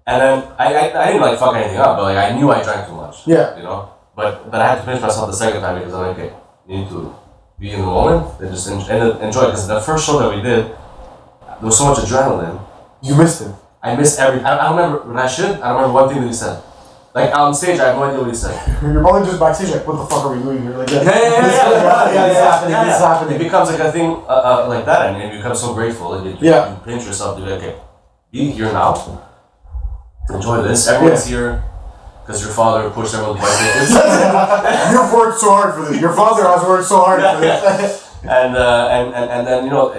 And then I didn't like fuck anything up, but like I knew I drank too much. Yeah. You know? But I had to pinch myself the second time because I'm like, okay, you need to be in the moment and just enjoy it. Because the first show that we did, there was so much adrenaline. you missed it. I missed every. I don't remember when I should. I don't remember one thing that he said. Like on stage, I have no idea what he said. You're probably just backstage like, what the fuck are we doing here? Like, Yeah. This is happening, this is It happening. becomes like a thing like that, and you become so grateful. And you pinch yourself to be like, okay, be here now. Enjoy this. Everyone's here because your father pushed everyone to buy tickets. You've worked so hard for this. Your father has worked so hard for this. And then you know,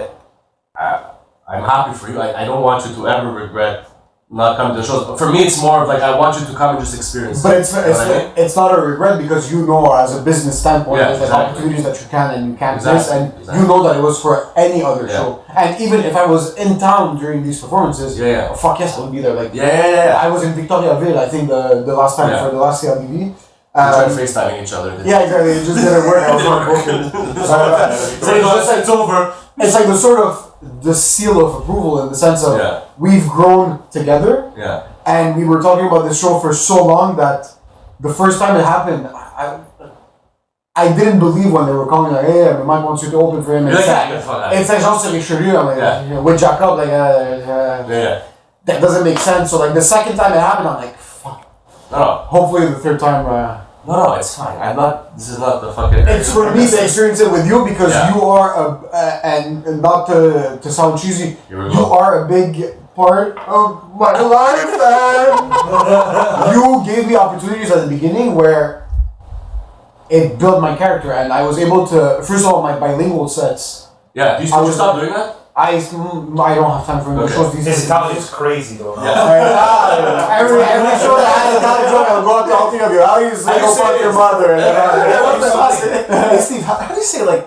I'm happy for you. I don't want you to ever regret not coming to the shows. But for me, it's more of like I want you to come and just experience. But it. You know what I mean? it's not a regret because you know, as a business standpoint, Yeah, there's like exactly. opportunities that you can and you can't Exactly, miss, and exactly. you know that it was for any other Yeah. show. And even if I was in town during these performances, Yeah. fuck yes, I would be there. Like, Yeah. I was in Victoriaville, I think the last time for the last CLBV. We tried FaceTiming each other. Yeah, exactly. It just didn't work. I was heartbroken. It's over. It's like the sort of the seal of approval in the sense of we've grown together. Yeah. And we were talking about this show for so long that the first time it happened, I didn't believe when they were calling like, hey, Mike wants you to open for him. You're It's like, like, yeah, fuck that. it's like Jean-Sébastien Cherieux, I'm like, Yeah. with Jacob, like, Yeah. that doesn't make sense. So like the second time it happened, I'm like, fuck. No, Hopefully the third time. no, it's fine. I'm not. This is not the fucking. It's for me to experience it with you because Yeah. you are and not to sound cheesy, Here we you go. are a big part of my life, and you gave me opportunities at the beginning where it built my character, and I was able to. First of all, my bilingual sets. Yeah. Did I you was- stop doing that? I don't have time for English Okay. shows these His days. Italian is crazy though. Yeah. Every show that I had a Italian joke, I would go up to all three of you. How do you say How do you go say fuck it? your mother? And Hey Steve, how do you say like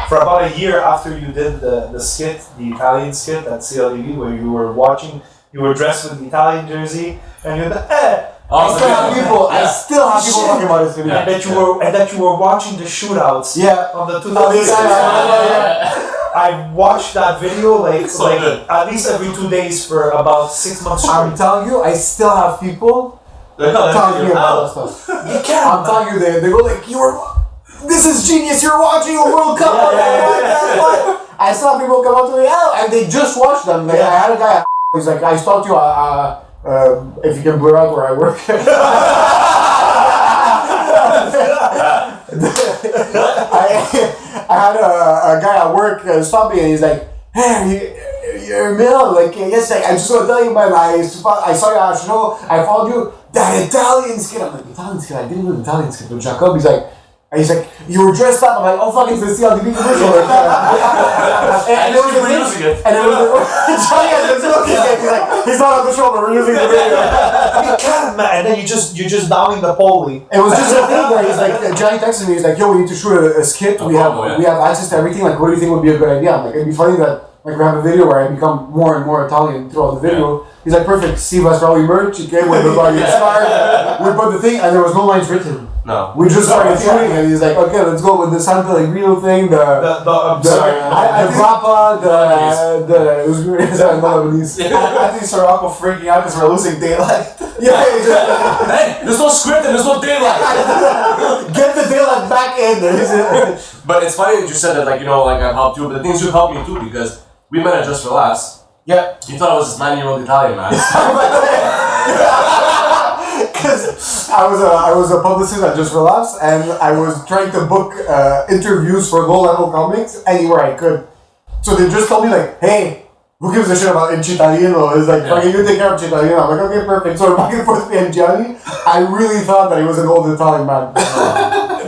For about a year after you did the skit, the Italian skit at CLDV, where you were watching, you were dressed with the Italian jersey, and you're the I still have people. I still have people Shit. talking about it to me. and that you were watching the shootouts Yeah. of the Oh, 2006. yeah. I watched that video So good. at least every 2 days for about 6 months I'm straight. telling you, I still have people No, that's telling me video. about that stuff. You can't. I'm telling you, they go like, this is genius, you're watching a World Cup. Yeah. I still have people come up to me, and they just watched them. Like, I had a guy, he's like, I stalked you, if you can blur out where I work. I had a guy at work stop me and he's like, hey, you're Emile, like, yes, like, I just want to tell you, man, I saw you at a show, I followed you, that Italian skit. I'm like, Italian skit? I didn't know Italian skit with Jacob. He's like, you were dressed up. I'm like, oh fuck, it's the CLDV commercial. Like, and it was the using it. And it was Johnny has been looking at. He's like, he's not on the show, but we're using the video. You can't, man. And then you're just downing the Poli. It was just a thing where he's like, Johnny texted me. He's like, yo, we need to shoot a skit. We have access to everything. Like, what do you think would be a good idea? I'm like, it'd be funny that like we have a video where I become more and more Italian throughout the video. He's like, perfect. Steve has probably merch. He came with the scarf. We put the thing, and there was no lines written. No. We just started shooting, and he's like, okay, let's go with the Santa Pellegrino thing, the grappa, it was weird. I think Sirocco freaking out because we're losing daylight. Yeah, Hey, there's no script and there's no daylight. get the daylight back in. But it's funny that you said that, like, you know, like I've helped you, but the things you helped me too, because we met at Just for Laughs. Yeah. You thought I was this 9-year-old Italian man. because I was a publicist at Just Relax, and I was trying to book interviews for low-level comics anywhere I could. So they just told me like, hey, who gives a shit about Il Cittadino? It's like, fucking you take care of Cittadino. I'm like, okay, perfect. So we're back and forth with Gianni. I really thought that he was an old Italian man.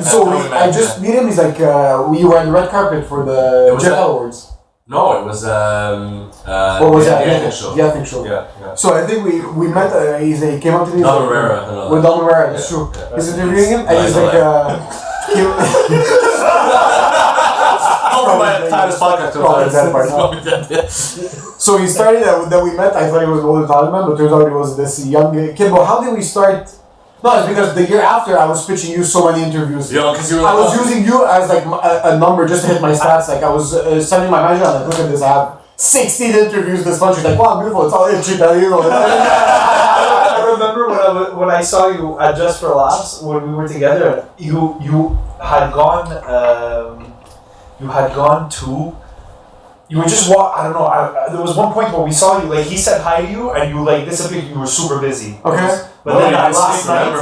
So I just meet him. He's like, we were on the red carpet for the Jeff Awards. No, it was What was that? the ethnic show. The ethnic show. Yeah. So I think we met. He came up to me. Don Rivera. With Don Rivera, that's true. He's interviewing him, and he's like, So he started that we met. I thought he was an old Italian man, but turns out he was this young kid. But how did we start? No, it's because the year after I was pitching you so many interviews. Yeah, because you were like, I was using you as like a number just to hit my stats. Like I was sending my manager, I'm like, look at this, I have 16 interviews this month. She's like, wow, beautiful, it's all in Cittadino. I remember when I saw you at Just for Laughs when we were together. You had gone. To. You were just I don't know. There was one point where we saw you. Like he said hi to you, and you like disappeared. You were super busy. Okay. But then that last night.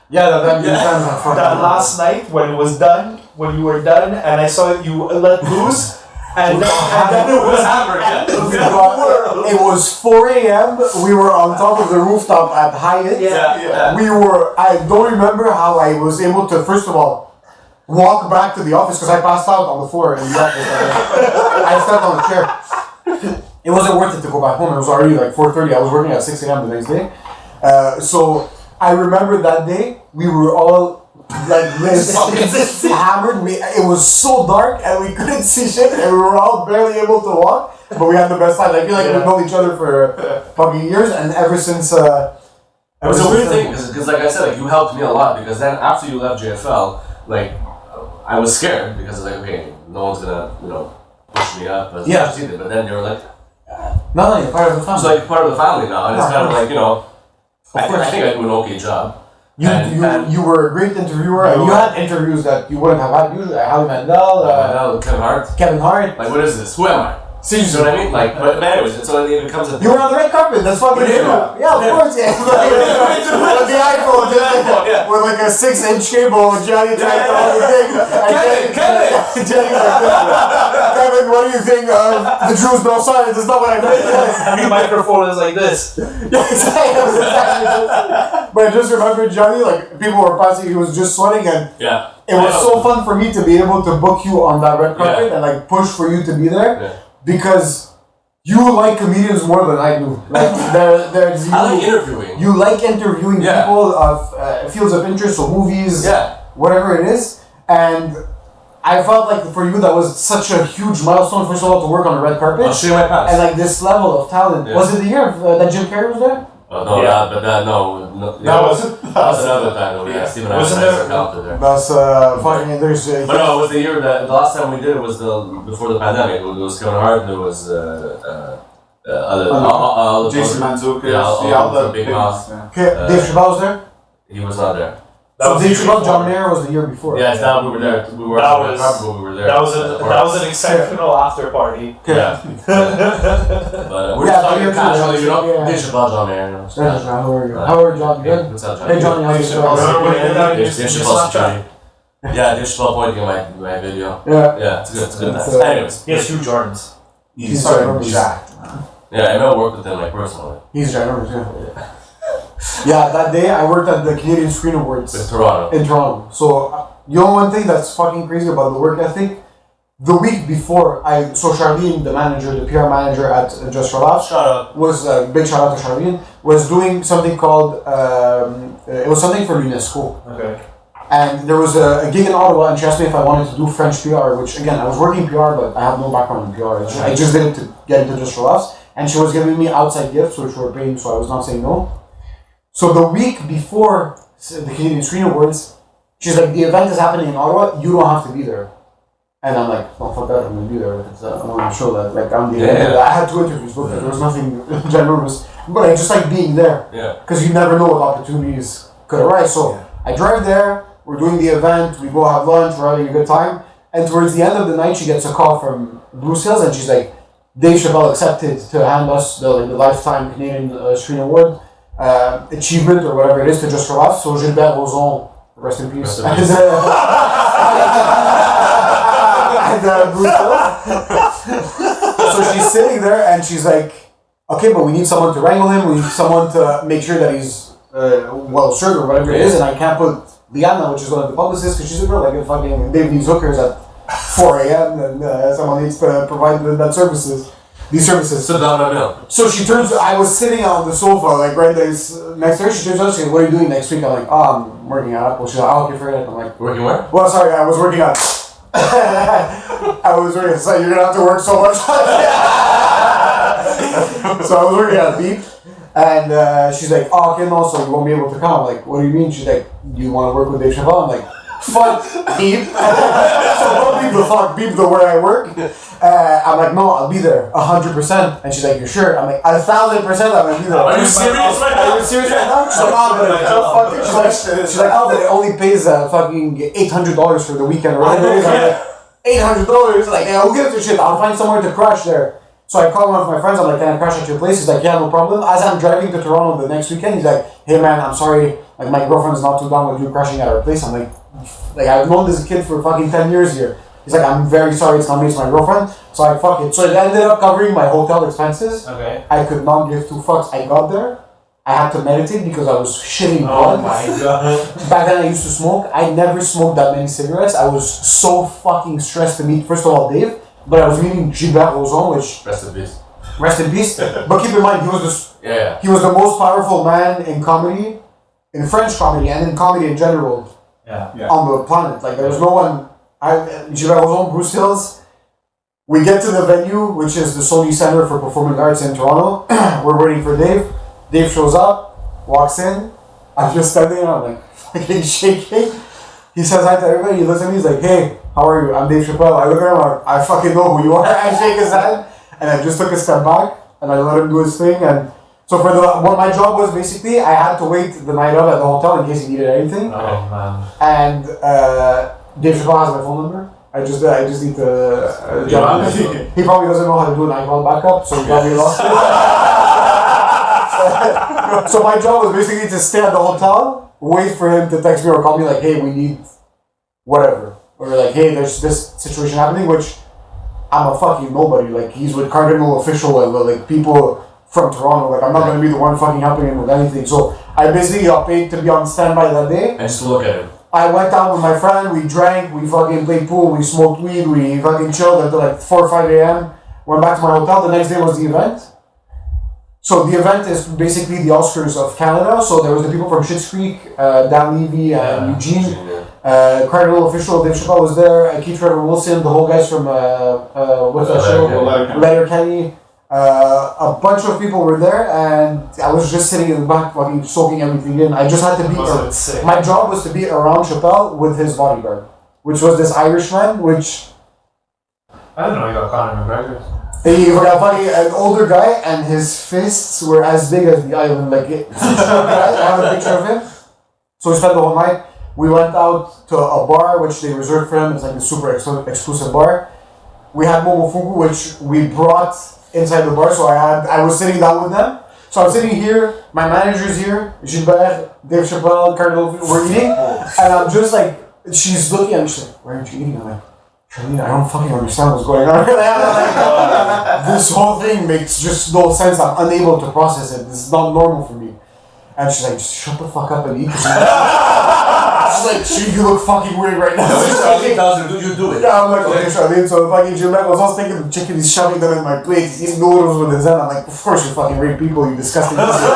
That last night when it was done, when you were done, and I saw you let loose. And then it was It was 4 a.m. We were on top of the rooftop at Hyatt. Yeah. I don't remember how I was able to, first of all, walk back to the office because I passed out on the floor in the office. I sat on a chair. It wasn't worth it to go back home. It was already like 4:30. I was working at 6 a.m. the next day. So I remember that day we were all like hammered. It was so dark and we couldn't see shit, and we were all barely able to walk. But we had the best time. I feel like we've known each other for fucking years, and ever since. It was a weird thing because, like I said, like you helped me a lot because then after you left JFL, like I was scared because like okay, no one's gonna push me up as much as you did. But then you're like, no, you're part of the family. it's like part of the family now, and it's kind of like I think I do an okay job. You were a great interviewer, and you had interviews that you wouldn't have had usually. Howie Mandel, Kevin Hart. Like, what is this? Who am I? See, you know what I mean? Like, but anyways, so it becomes a. You were on the red carpet. That's fucking true. Yeah, of course. Yeah. With the iPhone, with like a 6-inch cable, Johnny tried to all the thing. Johnny's like, Kevin, what do you think of the Jews no science? It's not what I meant. The microphone is like this. Yeah, exactly. But I just remember Johnny, like people were passing, he was just sweating, and it was so fun for me to be able to book you on that red carpet and like push for you to be there. Yeah. Because you like comedians more than I do. Like there's I like interviewing. You like interviewing people of fields of interest, so movies, whatever it is. And I felt like for you that was such a huge milestone. First of all, to work on the red carpet, and like this level of talent. Was it the year that Jim Carrey was there? Oh, no, that was another time that we had Stephen Adams there. That's fucking there's. But no, it was the year that the last time we did it was before the pandemic. It was Kevin Hart. And there was Jason Mantzoukas. all the big mouth. Dave Chappelle was there. He was not there. So Dave Chappelle, John Mayer was the year before. Yes, we were there. We were there. That was an exceptional after party. Yeah. But we're just talking casually, Dave Chappelle, John Mayer. How are you? How are you, John? Good. What's up, John? Hey, Johnny, how's it Dave Chappelle. Yeah, Dave Chappelle pointing at my video. Yeah, it's good. Anyways, he has huge Jordans. He's jacked. Yeah, I know work with him like personally. He's ginormous, yeah, that day I worked at the Canadian Screen Awards in Toronto. So, you know one thing that's fucking crazy about the work ethic? The week before, Charlene, the manager, the PR manager at Just for Laughs, was big shout out to Charlene, was doing something called it was something for UNESCO. Okay. And there was a gig in Ottawa, and she asked me if I wanted to do French PR, which again I was working PR, but I have no background in PR. I just did it to get into Just for Laughs, and she was giving me outside gifts, which were paying, so I was not saying no. So the week before the Canadian Screen Awards, she's like, the event is happening in Ottawa, you don't have to be there. And I'm like, oh fuck that, I'm going to be there. I want to show that. Like, I'm the I had 2 interviews booked, there was nothing ginormous. But I just like being there. Because you never know what opportunities could arise. So I drive there, we're doing the event, we go have lunch, we're having a good time. And towards the end of the night, she gets a call from Bruce Hills, and she's like, Dave Chappelle accepted to hand us the Lifetime Canadian Screen Award. achievement or whatever it is to just relax. So Gilbert Rozon, rest in peace. And Bruce Willis. So she's sitting there and she's like, okay, but we need someone to wrangle him. We need someone to make sure that he's well served or whatever it is. And I can't put Liana, which is one of the publicists, because she's a girl, like a fucking Dave needs hookers at 4 a.m. and someone needs to provide these services. So she turns. I was sitting on the sofa, like right next to her. She turns out, she goes, "What are you doing next week?" I'm like, "Oh, I'm working at Apple." She's like, "Oh, okay, forget it." I'm like, "Working where?" Well, sorry, I was working at. I was working. So you're gonna have to work so much. So I was working at Beet, and she's like, "Oh, okay, no, so you won't be able to come." I'm like, "What do you mean?" She's like, "Do you want to work with Dave Chappelle?" I'm like, "Fuck Beep." So don't beep the fuck, beep the where I work. I'm like, "No, I'll be there 100%." And she's like, "You're sure?" I'm like, 1,000% I'm gonna be there. Are you serious right now? Are you serious right now? She's like, "Oh, but she's like, oh, but it only pays fucking $800 for the weekend or whatever it is." I'm like, $800? Like, who gives a shit? I'll find somewhere to crash there. So I called one of my friends, I'm like, "Can I crash at your place?" He's like, "Yeah, no problem." As I'm driving to Toronto the next weekend, he's like, "Hey man, I'm sorry, like my girlfriend's not too down with you crashing at our place." I'm like I've known this kid for fucking 10 years here. He's like, "I'm very sorry, it's not me, it's my girlfriend." So I fuck it. So it ended up covering my hotel expenses. Okay. I could not give two fucks. I got there, I had to meditate because I was shitting blood. Oh my god. Back then I used to smoke. I never smoked that many cigarettes. I was so fucking stressed to meet, first of all, Dave, but I was meeting Gilbert Rozon, which... Rest in peace. But keep in mind, he was he was the most powerful man in comedy, in French comedy, and in comedy in general, on the planet. Like, there was no one... Gilbert Rozon, Bruce Hills. We get to the venue, which is the Sony Center for Performing Arts in Toronto. We're waiting for Dave. Dave shows up, walks in. I'm just standing there, I'm like fucking shaking. He says hi to everybody. He looks at me, he's like, "Hey, how are you? I'm Dave Chappelle." I look at him, I'm like, "I fucking know who you are." I shake his hand, and I just took a step back, and I let him do his thing. And so for what my job was, basically, I had to wait the night of at the hotel in case he needed anything. Oh man. And Dave Chappelle has my phone number. I just need to he probably doesn't know how to do an iCloud backup, so he probably lost it. So my job was basically to stay at the hotel, wait for him to text me or call me like, "Hey, we need whatever," or like, "Hey, there's this situation happening," which I'm a fucking nobody. Like, he's with cardinal official and like people from Toronto. Like, I'm not gonna be the one fucking helping him with anything. So I basically got paid to be on standby that day. And just look at him. I went out with my friend, we drank, we fucking played pool, we smoked weed, we fucking chilled until like 4 or 5 a.m. Went back to my hotel, the next day was the event. So the event is basically the Oscars of Canada, so there was the people from Schitt's Creek, Dan Levy and Eugene, Cardinal Official, Dave Chappelle was there, Keith Trevor Wilson, the whole guys from, what's that show? Letterkenny. A bunch of people were there, and I was just sitting in the back, fucking soaking everything in. I just had to be. My job was to be around Chappelle with his bodyguard, which was this Irishman, which I don't know, you got Conor McGregor. he got fucking an older guy, and his fists were as big as the island. Like, I have a picture of him. So we spent the whole night. We went out to a bar, which they reserved for him. It's like a super exclusive bar. We had Momofuku, which we brought inside the bar, so I was sitting down with them. So I'm sitting here, my manager's here, Gilbert, Dave Chappelle, Cardinal, we're eating, and I'm just like, she's looking at me, she's like, "Why aren't you eating?" I'm like, "Charlene, I don't fucking understand what's going on." This whole thing makes just no sense. I'm unable to process it. This is not normal for me. And she's like, "Just shut the fuck up and eat." She's like, "You look fucking weird right now." You do it. Yeah, I'm like, "Okay, Charlene." So fucking Gilbert was also thinking of the chicken, he's shoving them in my plate, he's eating noodles with his hand. I'm like, "Of course you fucking rape people, you disgusting piece of shit."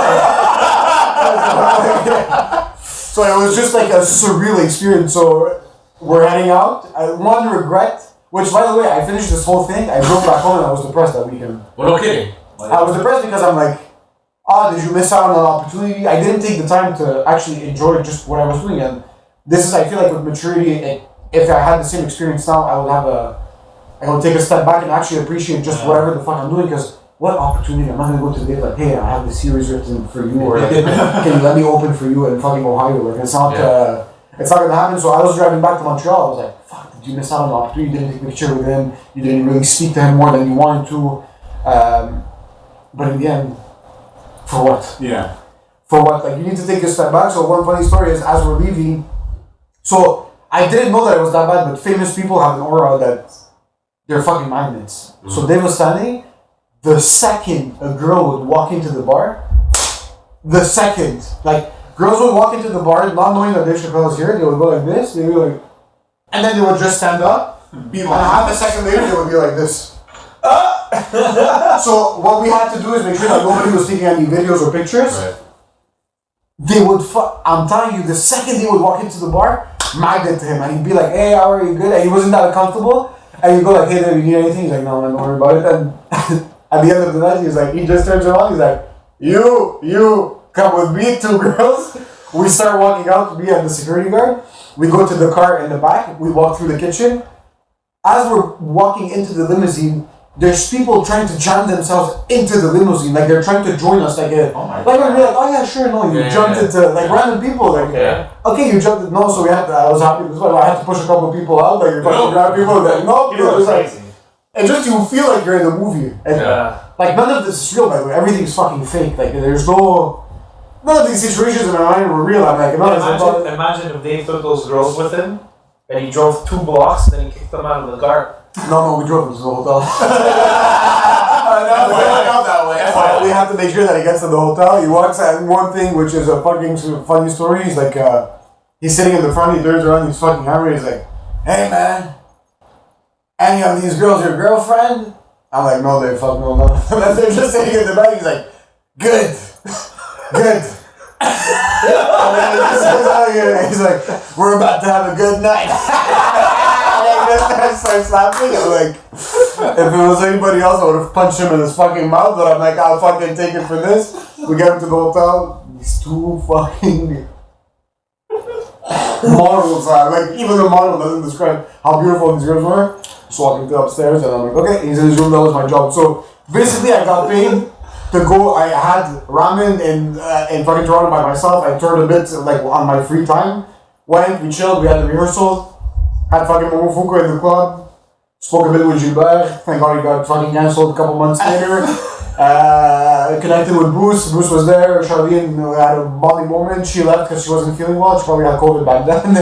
So it was just like a surreal experience. So we're heading out. One regret, which by the way, I finished this whole thing, I drove back home and I was depressed that weekend. Well, no kidding. I was depressed because I'm like, did you miss out on an opportunity? I didn't take the time to actually enjoy just what I was doing. And this is, I feel like with maturity, if I had the same experience now, I would take a step back and actually appreciate just whatever the fuck I'm doing, because what opportunity? I'm not gonna go to Dave like, "Hey, I have this series written for you," or like, "Can you let me open for you in fucking Ohio?" Like, it's not gonna happen. So I was driving back to Montreal, I was like, "Fuck, did you miss out on the opportunity? You didn't take a picture with him, you didn't really speak to him more than you wanted to." But in the end, for what? Yeah. For what? Like, you need to take a step back. So one funny story is, as we're leaving, so I didn't know that it was that bad, but famous people have an aura that they're fucking magnets. So Dave was standing, the second a girl would walk into the bar, girls would walk into the bar not knowing that Dave Chappelle was here, they would go like this, they would go like, and then they would just stand up, and half a second later they would be like this. So what we had to do is make sure that nobody was taking any videos or pictures. Right. They would, I'm telling you, the second they would walk into the bar, magnet to him, and he'd be like, hey, how are you, good? And he wasn't that uncomfortable, and he'd go like, hey, do you need anything? He's like, no, man, don't worry about it. And at the end of the night, he's like, he just turns around, he's like, you, come with me, 2 girls. We start walking out, me and the security guard. We go to the car in the back, we walk through the kitchen. As we're walking into the limousine, there's people trying to jam themselves into the limousine, like they're trying to join us, like we're like, oh yeah, sure, no, you jumped into like random people, like okay, you jumped, no, so we had to, I was happy, I had to push a couple of people out, like to grab people, like no, it was like, and just you feel like you're in a movie, and like none of this is real, by the way, everything's fucking fake, like there's none of these situations in my mind were real. I'm like, imagine if Dave took those girls with him, and he drove 2 blocks, then he kicked them out of the car. No, we drove them to the hotel. We have to make sure that he gets to the hotel. He walks out, and one thing, which is a fucking funny story, he's like, he's sitting in the front, he turns around, he's fucking hammered, he's like, hey man, any of these girls your girlfriend? I'm like, no, they fuck no. And they're just sitting in the back, he's like, good. He's like, we're about to have a good night. I start slapping. I'm like, if it was anybody else, I would have punched him in his fucking mouth. But I'm like, I'll fucking take it for this. We get him to the hotel. These 2 fucking models are like, even the model doesn't describe how beautiful these girls were. Just walking upstairs, and I'm like, okay, he's in his room. That was my job. So basically, I got paid to go. I had ramen in fucking Toronto by myself. I toured a bit like on my free time. Went, we chilled, we had the rehearsal. Had fucking Momofuku in the club. Spoke a bit with Gilbert. Thank God he got fucking cancelled a couple months later. Connected with Bruce. Bruce was there. Charlene had a bonding moment. She left because she wasn't feeling well. She probably had COVID back then.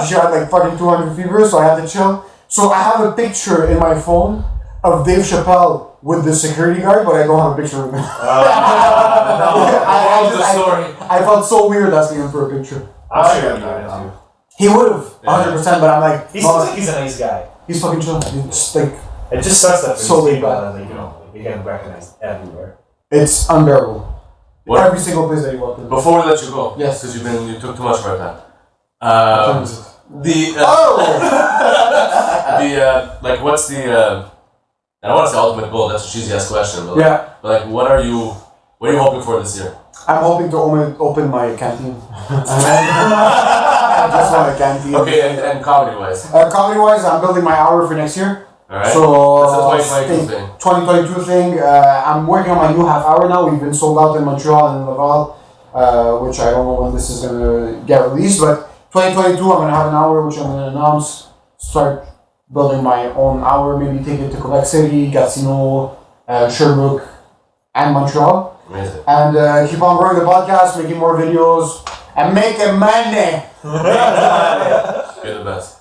She had like fucking 200 fever, so I had to chill. So I have a picture in my phone of Dave Chappelle with the security guard, but I don't have a picture of him. I felt so weird asking him for a picture. He would have, 100%, but I'm like... He seems like he's a nice guy. He's fucking chill. It's just like... It just sucks that so laid back. Like, you know, you're getting recognized everywhere. It's unbearable. Every single place that you walk in. Before we let you go, yes, because you took too much of our time. Like, what's the... I don't want to say ultimate goal, that's a cheesy ass question, but but like, what are you hoping for this year? I'm hoping to open my canteen. I just want a canteen. Okay, and comedy-wise? Comedy-wise, I'm building my hour for next year. Alright. So, that's a 2022 thing. I'm working on my new half hour now. We've been sold out in Montreal and in Laval, which I don't know when this is going to get released, but 2022 I'm going to have an hour, which I'm going to announce. Start building my own hour, maybe take it to Quebec City, Gatineau, Sherbrooke, and Montreal. Amazing. And keep on growing the podcast, making more videos, and making money. You're the best.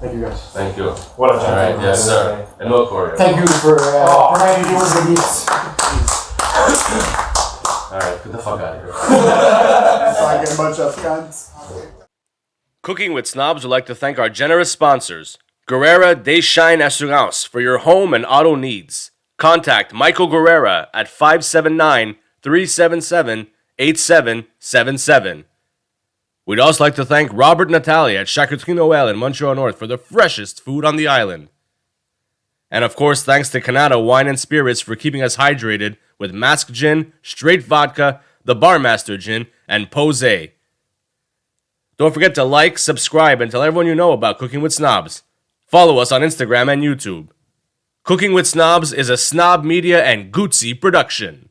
Thank you guys. Thank you. What a gentleman. Alright, yes sir. Emile Khoury. Thank you for providing me with the beats. Alright, get the fuck out of here. I get a bunch of cunts. Cooking with Snobs would like to thank our generous sponsors, Guerrera Desshine Assurance, for your home and auto needs. Contact Michael Guerrera at 579-377-8777. We'd also like to thank Robert Natalia at Charcuterie Noël in Montreal North for the freshest food on the island. And of course, thanks to Canada Wine and Spirits for keeping us hydrated with Mask Gin, Straight Vodka, the Barmaster Gin, and Posé. Don't forget to like, subscribe, and tell everyone you know about Cooking with Snobs. Follow us on Instagram and YouTube. Cooking with Snobs is a Snob Media and Gucci production.